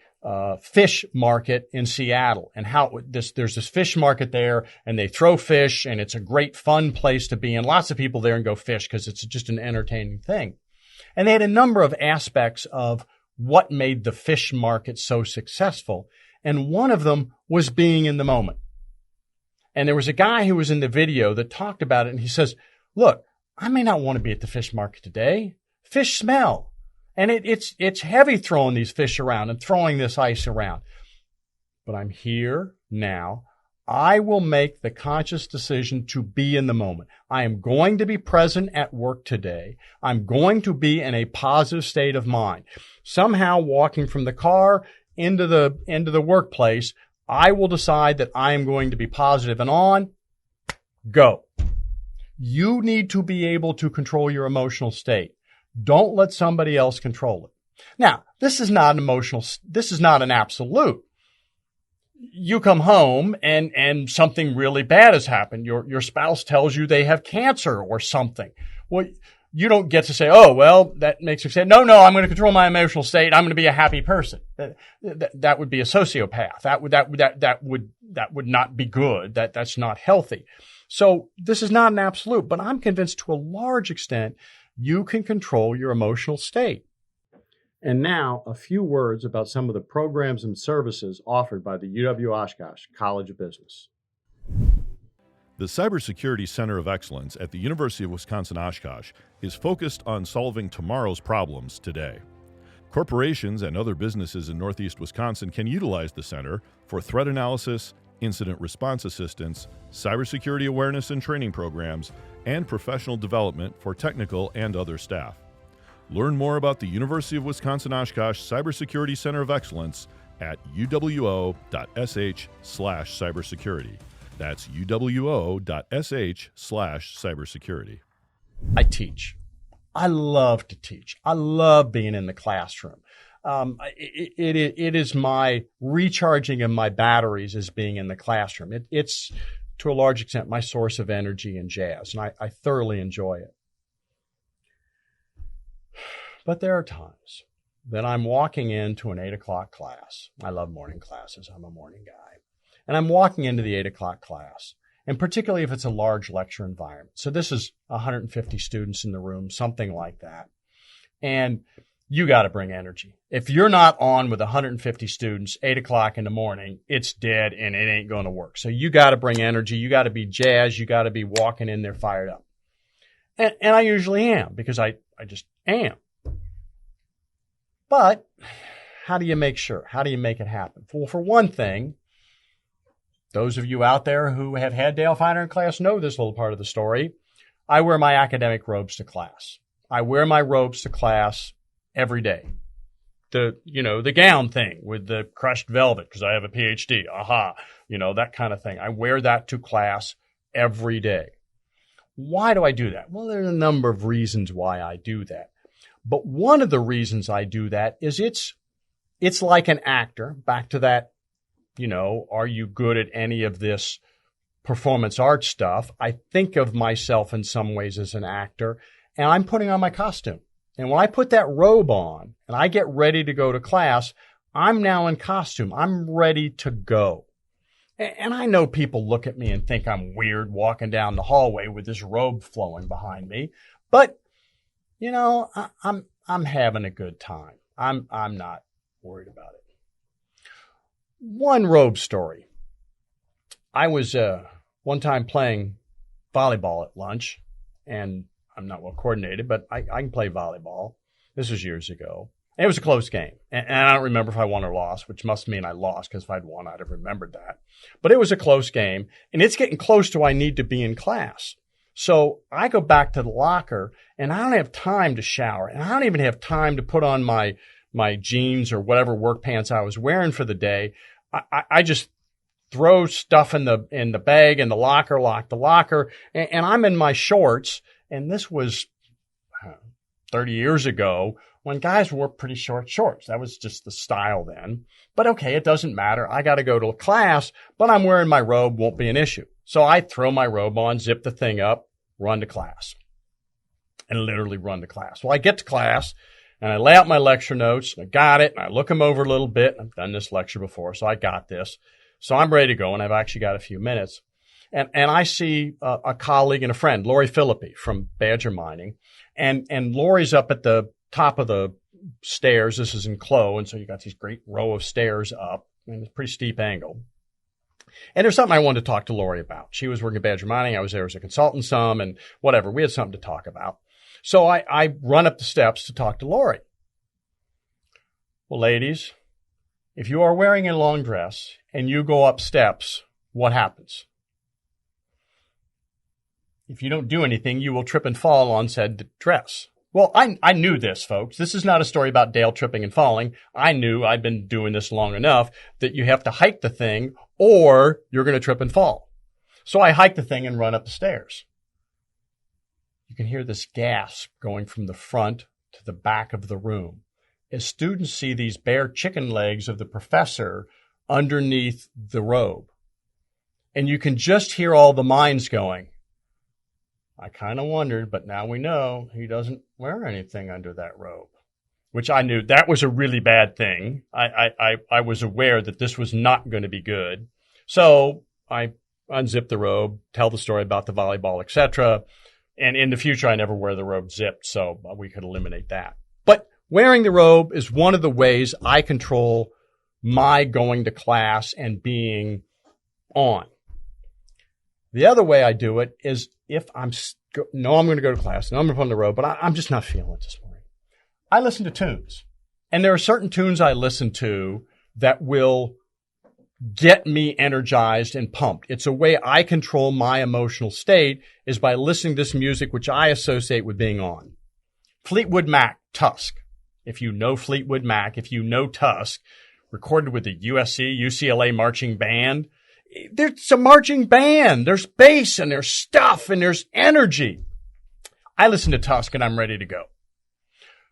fish market in Seattle and how there's this fish market there, and they throw fish, and it's a great fun place to be, and lots of people there and go fish because it's just an entertaining thing. And they had a number of aspects of what made the fish market so successful, and one of them was being in the moment. And there was a guy who was in the video that talked about it, and he says, look, I may not want to be at the fish market today. Fish smell. And it's heavy throwing these fish around and throwing this ice around. But I'm here now. I will make the conscious decision to be in the moment. I am going to be present at work today. I'm going to be in a positive state of mind. Somehow walking from the car into the workplace, I will decide that I am going to be positive and on. Go. You need to be able to control your emotional state. Don't let somebody else control it. Now, this is not an absolute. You come home and something really bad has happened. Your spouse tells you they have cancer or something. Well, you don't get to say, oh, well, that makes you say, no, I'm going to control my emotional state. I'm going to be a happy person. That would be a sociopath. That would not be good. That's not healthy. So this is not an absolute, but I'm convinced to a large extent you can control your emotional state. And now a few words about some of the programs and services offered by the UW-Oshkosh College of Business. The Cybersecurity Center of Excellence at the University of Wisconsin-Oshkosh is focused on solving tomorrow's problems today. Corporations and other businesses in Northeast Wisconsin can utilize the center for threat analysis, incident response assistance, cybersecurity awareness and training programs, and professional development for technical and other staff. Learn more about the University of Wisconsin-Oshkosh Cybersecurity Center of Excellence at uwo.sh/cybersecurity. That's uwo.sh/cybersecurity. I teach. I love to teach. I love being in the classroom. It is my recharging of my batteries as being in the classroom. It's to a large extent my source of energy and jazz, and I thoroughly enjoy it. But there are times that I'm walking into an 8 o'clock class. I love morning classes. I'm a morning guy. and I'm walking into the 8 o'clock class, and particularly if it's a large lecture environment. So this is 150 students in the room, something like that. And you got to bring energy. If you're not on with 150 students, 8 o'clock in the morning, it's dead and it ain't going to work. So you got to bring energy. You got to be jazzed. You got to be walking in there fired up. And I usually am, because I just am. But how do you make sure? How do you make it happen? Well, for one thing, those of you out there who have had Dale Feinauer in class know this little part of the story. I wear my academic robes to class. I wear my robes to class every day. The gown thing with the crushed velvet, because I have a PhD. Aha. That kind of thing. I wear that to class every day. Why do I do that? Well, there's a number of reasons why I do that. But one of the reasons I do that is it's like an actor. Back to that, are you good at any of this performance art stuff? I think of myself in some ways as an actor, and I'm putting on my costume. And when I put that robe on and I get ready to go to class, I'm now in costume. I'm ready to go. And I know people look at me and think I'm weird walking down the hallway with this robe flowing behind me, but I'm having a good time. I'm not worried about it. One robe story. I was one time playing volleyball at lunch, and I'm not well coordinated, but I can play volleyball. This was years ago. And it was a close game. And I don't remember if I won or lost, which must mean I lost, because if I'd won, I'd have remembered that. But it was a close game, and it's getting close to I need to be in class. So I go back to the locker, and I don't have time to shower, and I don't even have time to put on my jeans or whatever work pants I was wearing for the day. I just throw stuff in the bag in the locker, lock the locker, and I'm in my shorts. And this was 30 years ago when guys wore pretty short shorts. That was just the style then. But okay, it doesn't matter. I got to go to a class, but I'm wearing my robe, won't be an issue. So I throw my robe on, zip the thing up, run to class, and literally run to class. Well, I get to class, and I lay out my lecture notes, and I got it, and I look them over a little bit. I've done this lecture before, so I got this. So I'm ready to go, and I've actually got a few minutes. And I see a colleague and a friend, Lori Philippi from Badger Mining. And Lori's up at the top of the stairs. This is in Clo, and so you got these great row of stairs up, and it's a pretty steep angle. And there's something I wanted to talk to Lori about. She was working at Badger Mining. I was there as a consultant some, and whatever. We had something to talk about. So I run up the steps to talk to Lori. Well, ladies, if you are wearing a long dress and you go up steps, what happens? If you don't do anything, you will trip and fall on said dress. Well, I knew this, folks. This is not a story about Dale tripping and falling. I knew I'd been doing this long enough that you have to hike the thing or you're going to trip and fall. So I hike the thing and run up the stairs. You can hear this gasp going from the front to the back of the room as students see these bare chicken legs of the professor underneath the robe. And you can just hear all the minds going, I kind of wondered, but now we know he doesn't wear anything under that robe, which I knew that was a really bad thing. I was aware that this was not going to be good. So I unzip the robe, tell the story about the volleyball, etc. And in the future, I never wear the robe zipped, so we could eliminate that. But wearing the robe is one of the ways I control my going to class and being on. The other way I do it is if I'm going to go to class, and I'm going to put on the robe, but I'm just not feeling it this morning. I listen to tunes. And there are certain tunes I listen to that will get me energized and pumped. It's a way I control my emotional state is by listening to this music, which I associate with being on. Fleetwood Mac, Tusk. If you know Fleetwood Mac, if you know Tusk, recorded with the UCLA marching band, there's a marching band. There's bass and there's stuff and there's energy. I listen to Tusk and I'm ready to go.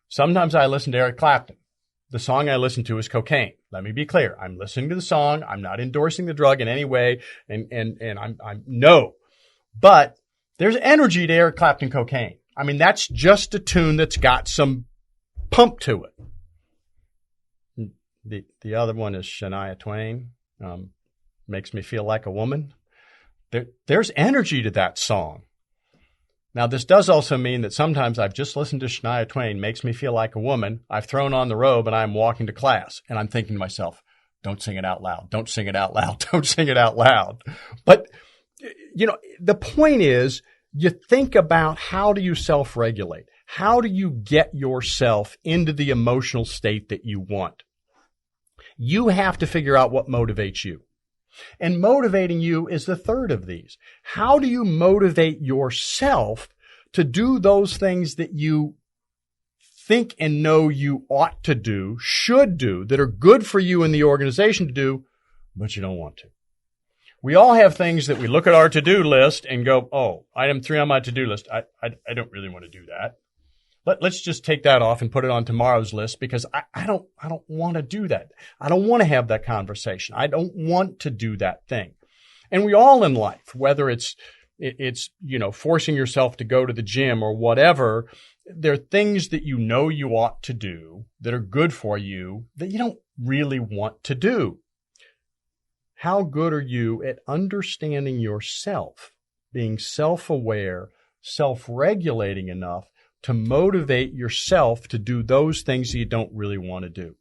Sometimes I listen to Eric Clapton. The song I listen to is Cocaine. Let me be clear. I'm listening to the song. I'm not endorsing the drug in any way. And I'm no. But there's energy to Eric Clapton Cocaine. I mean, that's just a tune that's got some pump to it. The other one is Shania Twain. makes me feel like a woman. There's energy to that song. Now, this does also mean that sometimes I've just listened to Shania Twain, makes me feel like a woman. I've thrown on the robe and I'm walking to class and I'm thinking to myself, don't sing it out loud. Don't sing it out loud. Don't sing it out loud. But, the point is you think about how do you self-regulate? How do you get yourself into the emotional state that you want? You have to figure out what motivates you. And motivating you is the third of these. How do you motivate yourself to do those things that you think and know you ought to do, should do, that are good for you in the organization to do, but you don't want to? We all have things that we look at our to-do list and go, oh, item 3 on my to-do list. I don't really want to do that. Let's just take that off and put it on tomorrow's list because I don't want to do that. I don't want to have that conversation. I don't want to do that thing. And we all in life, whether it's forcing yourself to go to the gym or whatever, there are things that you know you ought to do that are good for you that you don't really want to do. How good are you at understanding yourself, being self-aware, self-regulating enough to motivate yourself to do those things that you don't really want to do?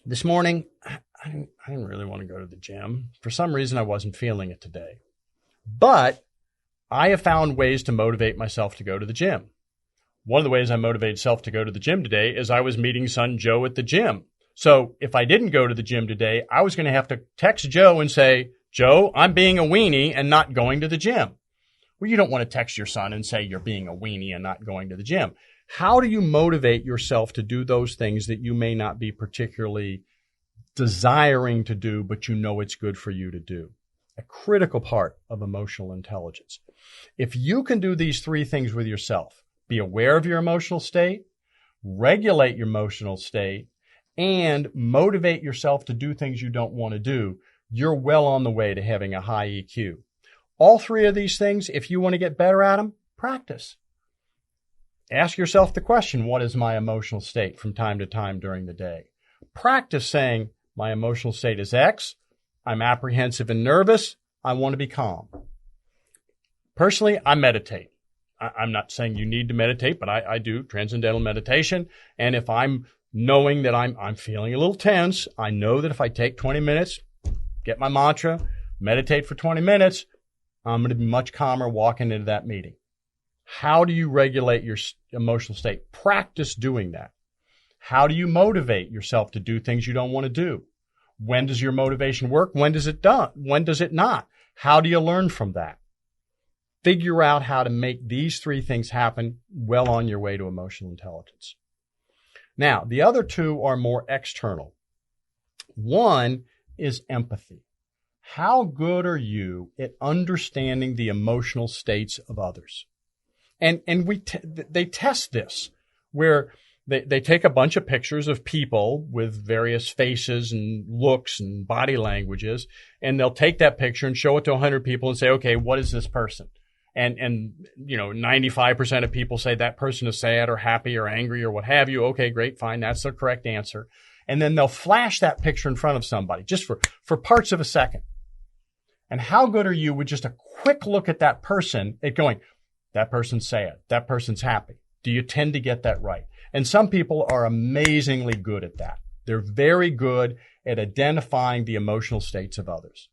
This morning, I didn't really want to go to the gym. For some reason, I wasn't feeling it today. But I have found ways to motivate myself to go to the gym. One of the ways I motivated myself to go to the gym today is I was meeting son Joe at the gym. So if I didn't go to the gym today, I was going to have to text Joe and say, Joe, I'm being a weenie and not going to the gym. Well, you don't want to text your son and say you're being a weenie and not going to the gym. How do you motivate yourself to do those things that you may not be particularly desiring to do, but you know it's good for you to do? A critical part of emotional intelligence. If you can do these 3 things with yourself, be aware of your emotional state, regulate your emotional state, and motivate yourself to do things you don't want to do, you're well on the way to having a high EQ. All 3 of these things, if you want to get better at them, practice. Ask yourself the question, what is my emotional state from time to time during the day? Practice saying, my emotional state is X. I'm apprehensive and nervous. I want to be calm. Personally, I meditate. I'm not saying you need to meditate, but I do transcendental meditation. And if I'm knowing that I'm feeling a little tense, I know that if I take 20 minutes, get my mantra, meditate for 20 minutes, I'm going to be much calmer walking into that meeting. How do you regulate your emotional state? Practice doing that. How do you motivate yourself to do things you don't want to do? When does your motivation work? When does it not? How do you learn from that? Figure out how to make these 3 things happen well on your way to emotional intelligence. Now, the other 2 are more external. One is empathy. How good are you at understanding the emotional states of others? And they test this where they take a bunch of pictures of people with various faces and looks and body languages, and they'll take that picture and show it to 100 people and say, okay, what is this person? And 95% of people say that person is sad or happy or angry or what have you. Okay, great, fine. That's the correct answer. And then they'll flash that picture in front of somebody just for parts of a second. And how good are you with just a quick look at that person at going, that person's sad, that person's happy? Do you tend to get that right? And some people are amazingly good at that. They're very good at identifying the emotional states of others.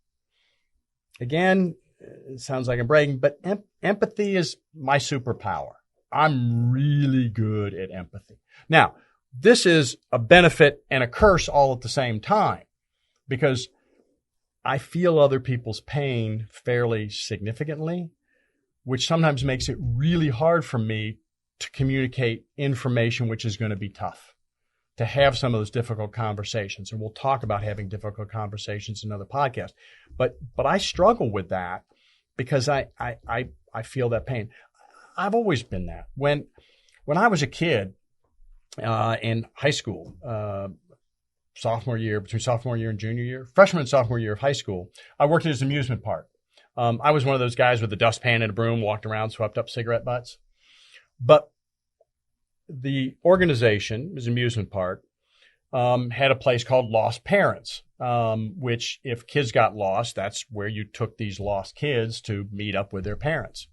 Again, it sounds like I'm bragging, but empathy is my superpower. I'm really good at empathy. Now, this is a benefit and a curse all at the same time because I feel other people's pain fairly significantly, which sometimes makes it really hard for me to communicate information which is going to be tough, to have some of those difficult conversations. And we'll talk about having difficult conversations in another podcast. But I struggle with that because I feel that pain. I've always been that. When I was a kid in high school, sophomore year, between sophomore year and junior year, freshman and sophomore year of high school, I worked at an amusement park. I was one of those guys with a dustpan and a broom, walked around, swept up cigarette butts. But the organization, it was an amusement park, had a place called Lost Parents, which if kids got lost, that's where you took these lost kids to meet up with their parents.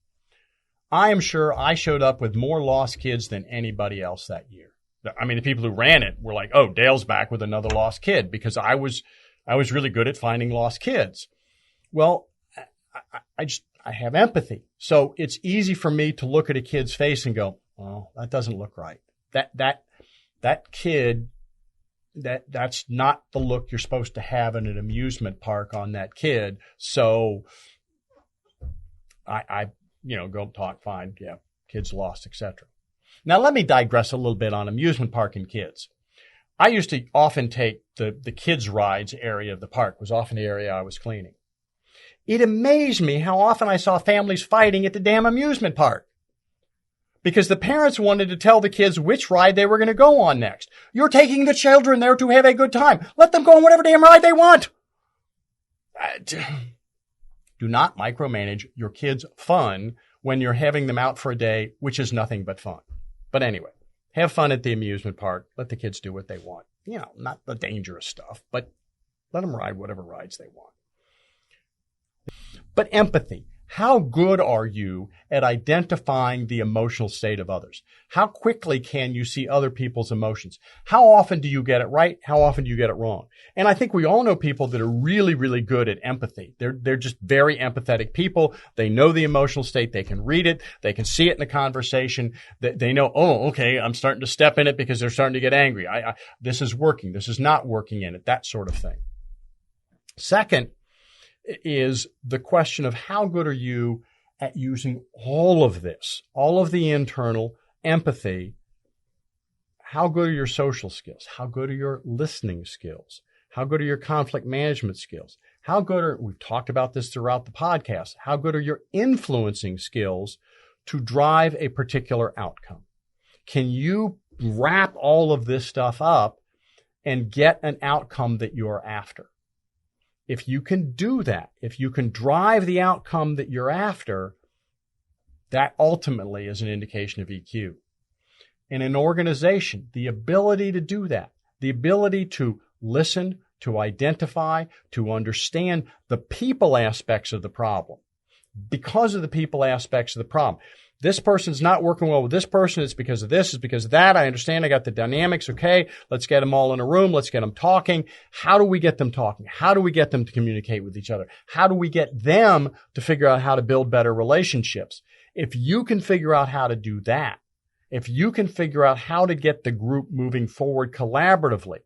I am sure I showed up with more lost kids than anybody else that year. I mean, the people who ran it were like, oh, Dale's back with another lost kid, because I was really good at finding lost kids. Well, I have empathy. So it's easy for me to look at a kid's face and go, oh, that doesn't look right. That kid, that's not the look you're supposed to have in an amusement park on that kid. So I go talk, fine. Yeah, kid's lost, etc. Now, let me digress a little bit on amusement park and kids. I used to often take the kids' rides area of the park, was often the area I was cleaning. It amazed me how often I saw families fighting at the damn amusement park because the parents wanted to tell the kids which ride they were going to go on next. You're taking the children there to have a good time. Let them go on whatever damn ride they want. Do not micromanage your kids' fun when you're having them out for a day, which is nothing but fun. But anyway, have fun at the amusement park. Let the kids do what they want. Not the dangerous stuff, but let them ride whatever rides they want. But empathy. How good are you at identifying the emotional state of others? How quickly can you see other people's emotions? How often do you get it right? How often do you get it wrong? And I think we all know people that are really, really good at empathy. They're just very empathetic people. They know the emotional state. They can read it. They can see it in the conversation. They know, oh, okay, I'm starting to step in it because they're starting to get angry. This is working. This is not working in it, that sort of thing. Second, is the question of how good are you at using all of this, all of the internal empathy. How good are your social skills? How good are your listening skills? How good are your conflict management skills? How good are, we've talked about this throughout the podcast, how good are your influencing skills to drive a particular outcome? Can you wrap all of this stuff up and get an outcome that you're after? If you can do that, if you can drive the outcome that you're after, that ultimately is an indication of EQ. In an organization, the ability to do that, the ability to listen, to identify, to understand the people aspects of the problem. Because of the people aspects of the problem. This person's not working well with this person. It's because of this. It's because of that. I understand. I got the dynamics. Okay. Let's get them all in a room. Let's get them talking. How do we get them talking? How do we get them to communicate with each other? How do we get them to figure out how to build better relationships? If you can figure out how to do that, if you can figure out how to get the group moving forward collaboratively,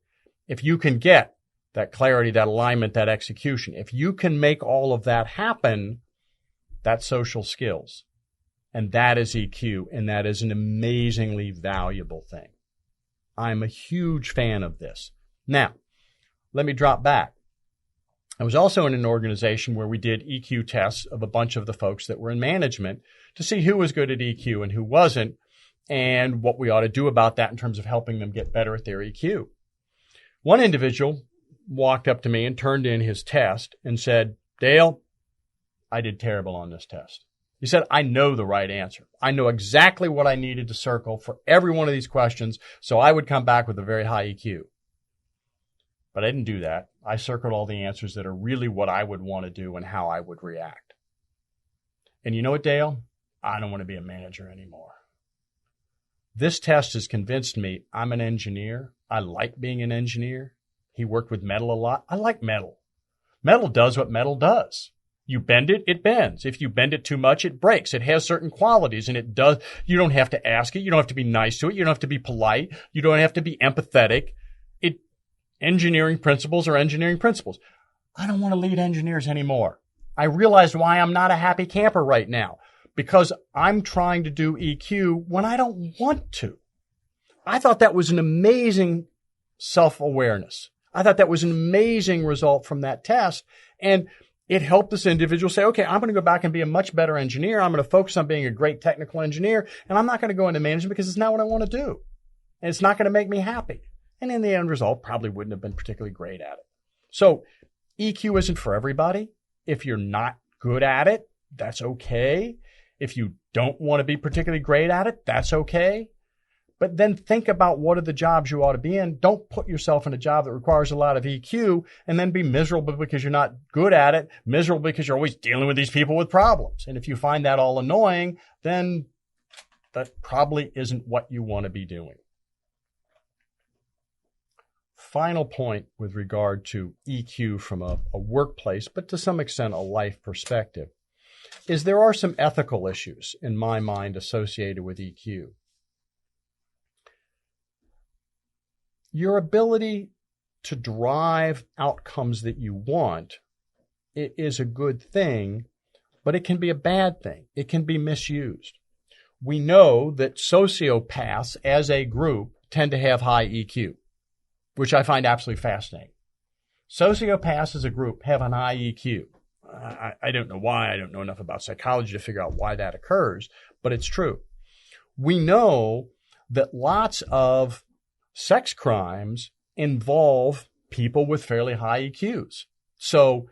if you can get that clarity, that alignment, that execution, if you can make all of that happen, that's social skills. And that is EQ, and that is an amazingly valuable thing. I'm a huge fan of this. Now, let me drop back. I was also in an organization where we did EQ tests of a bunch of the folks that were in management to see who was good at EQ and who wasn't, and what we ought to do about that in terms of helping them get better at their EQ. One individual walked up to me and turned in his test and said, Dale, I did terrible on this test. He said, I know the right answer. I know exactly what I needed to circle for every one of these questions, so I would come back with a very high EQ. But I didn't do that. I circled all the answers that are really what I would want to do and how I would react. And you know what, Dale? I don't want to be a manager anymore. This test has convinced me I'm an engineer. I like being an engineer. He worked with metal a lot. I like metal. Metal does what metal does. You bend it, it bends. If you bend it too much, it breaks. It has certain qualities, and it does. You don't have to ask it. You don't have to be nice to it. You don't have to be polite. You don't have to be empathetic. Engineering principles are engineering principles. I don't want to lead engineers anymore. I realize why I'm not a happy camper right now, because I'm trying to do EQ when I don't want to. I thought that was an amazing self-awareness. I thought that was an amazing result from that test. And it helped this individual say, okay, I'm going to go back and be a much better engineer. I'm going to focus on being a great technical engineer, and I'm not going to go into management because it's not what I want to do. And it's not going to make me happy. And in the end result, probably wouldn't have been particularly great at it. So EQ isn't for everybody. If you're not good at it, that's okay. If you don't want to be particularly great at it, that's okay. But then think about what are the jobs you ought to be in. Don't put yourself in a job that requires a lot of EQ and then be miserable because you're not good at it, miserable because you're always dealing with these people with problems. And if you find that all annoying, then that probably isn't what you want to be doing. Final point with regard to EQ from a workplace, but to some extent a life perspective, is there are some ethical issues in my mind associated with EQ. Your ability to drive outcomes that you want, it is a good thing, but it can be a bad thing. It can be misused. We know that sociopaths as a group tend to have high EQ, which I find absolutely fascinating. Sociopaths as a group have an high EQ. I don't know why. I don't know enough about psychology to figure out why that occurs, but it's true. We know that lots of sex crimes involve people with fairly high EQs. So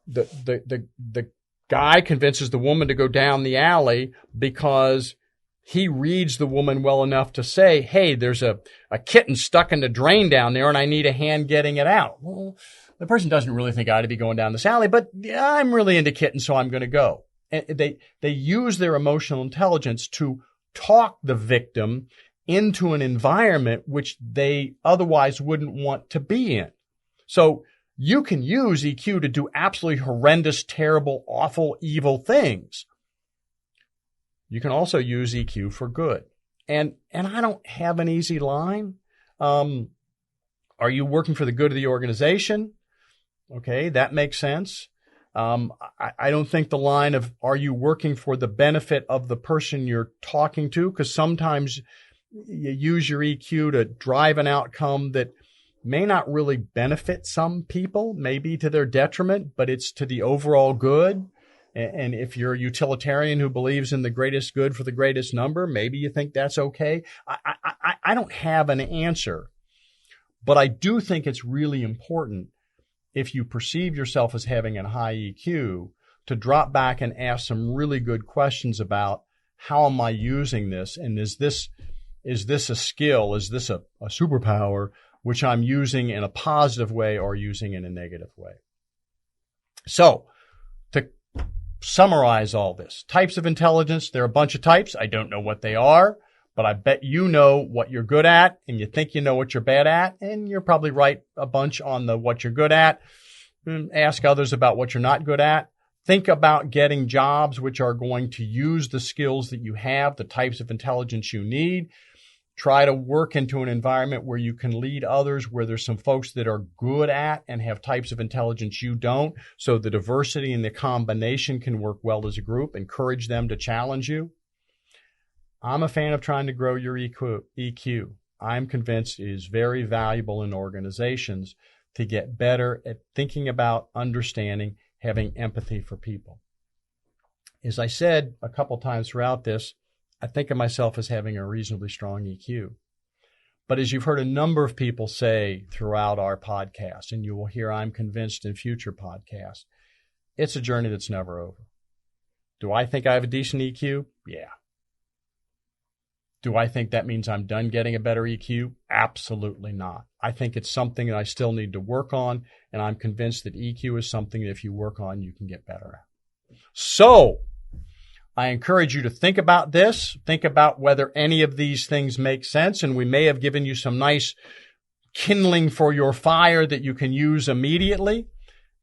the guy convinces the woman to go down the alley because he reads the woman well enough to say, hey, there's a kitten stuck in the drain down there and I need a hand getting it out. Well, the person doesn't really think I ought to be going down this alley, but yeah, I'm really into kittens, so I'm going to go. And they use their emotional intelligence to talk the victim into an environment which they otherwise wouldn't want to be in. So you can use EQ to do absolutely horrendous, terrible, awful, evil things. You can also use EQ for good. And I don't have an easy line. Are you working for the good of the organization? Okay, that makes sense. I don't think the line of are you working for the benefit of the person you're talking to? Because sometimes you use your EQ to drive an outcome that may not really benefit some people, maybe to their detriment, but it's to the overall good. And if you're a utilitarian who believes in the greatest good for the greatest number, maybe you think that's okay. I don't have an answer, but I do think it's really important if you perceive yourself as having a high EQ to drop back and ask some really good questions about how am I using this? And is this a skill? Is this a superpower which I'm using in a positive way or using in a negative way? So to summarize all this, types of intelligence, there are a bunch of types. I don't know what they are, but I bet you know what you're good at and you think you know what you're bad at, and you're probably right a bunch on the what you're good at. Ask others about what you're not good at. Think about getting jobs which are going to use the skills that you have, the types of intelligence you need. Try to work into an environment where you can lead others, where there's some folks that are good at and have types of intelligence you don't, so the diversity and the combination can work well as a group. Encourage them to challenge you. I'm a fan of trying to grow your EQ. I'm convinced it is very valuable in organizations to get better at thinking about, understanding, having empathy for people. As I said a couple times throughout this, I think of myself as having a reasonably strong EQ. But as you've heard a number of people say throughout our podcast, and you will hear I'm convinced in future podcasts, it's a journey that's never over. Do I think I have a decent EQ? Yeah. Do I think that means I'm done getting a better EQ? Absolutely not. I think it's something that I still need to work on, and I'm convinced that EQ is something that if you work on, you can get better at. So, I encourage you to think about this. Think about whether any of these things make sense, and we may have given you some nice kindling for your fire that you can use immediately.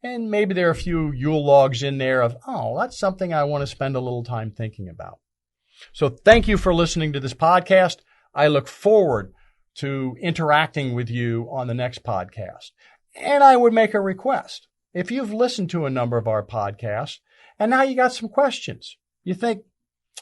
And maybe there are a few Yule logs in there of, oh, that's something I want to spend a little time thinking about. So thank you for listening to this podcast. I look forward to interacting with you on the next podcast. And I would make a request. If you've listened to a number of our podcasts and now you got some questions, you think,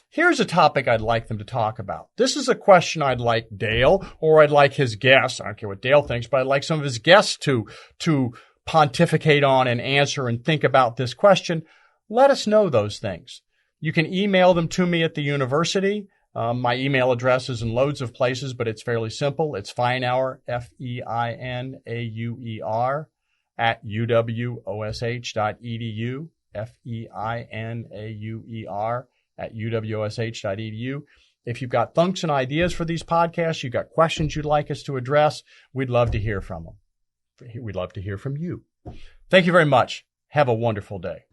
here's a topic I'd like them to talk about. This is a question I'd like Dale, or I'd like his guests. I don't care what Dale thinks, but I'd like some of his guests to pontificate on and answer and think about this question. Let us know those things. You can email them to me at the university. My email address is in loads of places, but it's fairly simple. It's Feinauer, Feinauer, at uwosh.edu, Feinauer at uwosh.edu. If you've got thoughts and ideas for these podcasts, you've got questions you'd like us to address, we'd love to hear from them. We'd love to hear from you. Thank you very much. Have a wonderful day.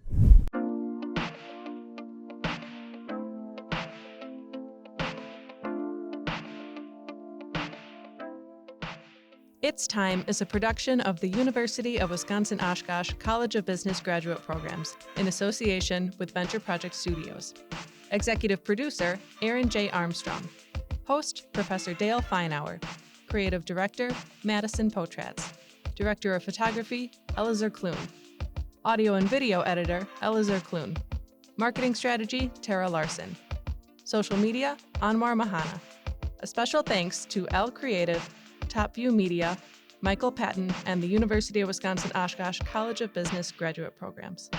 It's Time is a production of the University of Wisconsin-Oshkosh College of Business Graduate Programs in association with Venture Project Studios. Executive producer, Aaron J. Armstrong. Host, Professor Dale Feinauer. Creative Director, Madison Potratz. Director of Photography, Elazar Kloon. Audio and Video Editor, Elazar Kloon. Marketing Strategy, Tara Larson. Social Media, Anwar Mahana. A special thanks to L Creative, Top View Media, Michael Patton, and the University of Wisconsin-Oshkosh College of Business Graduate Programs.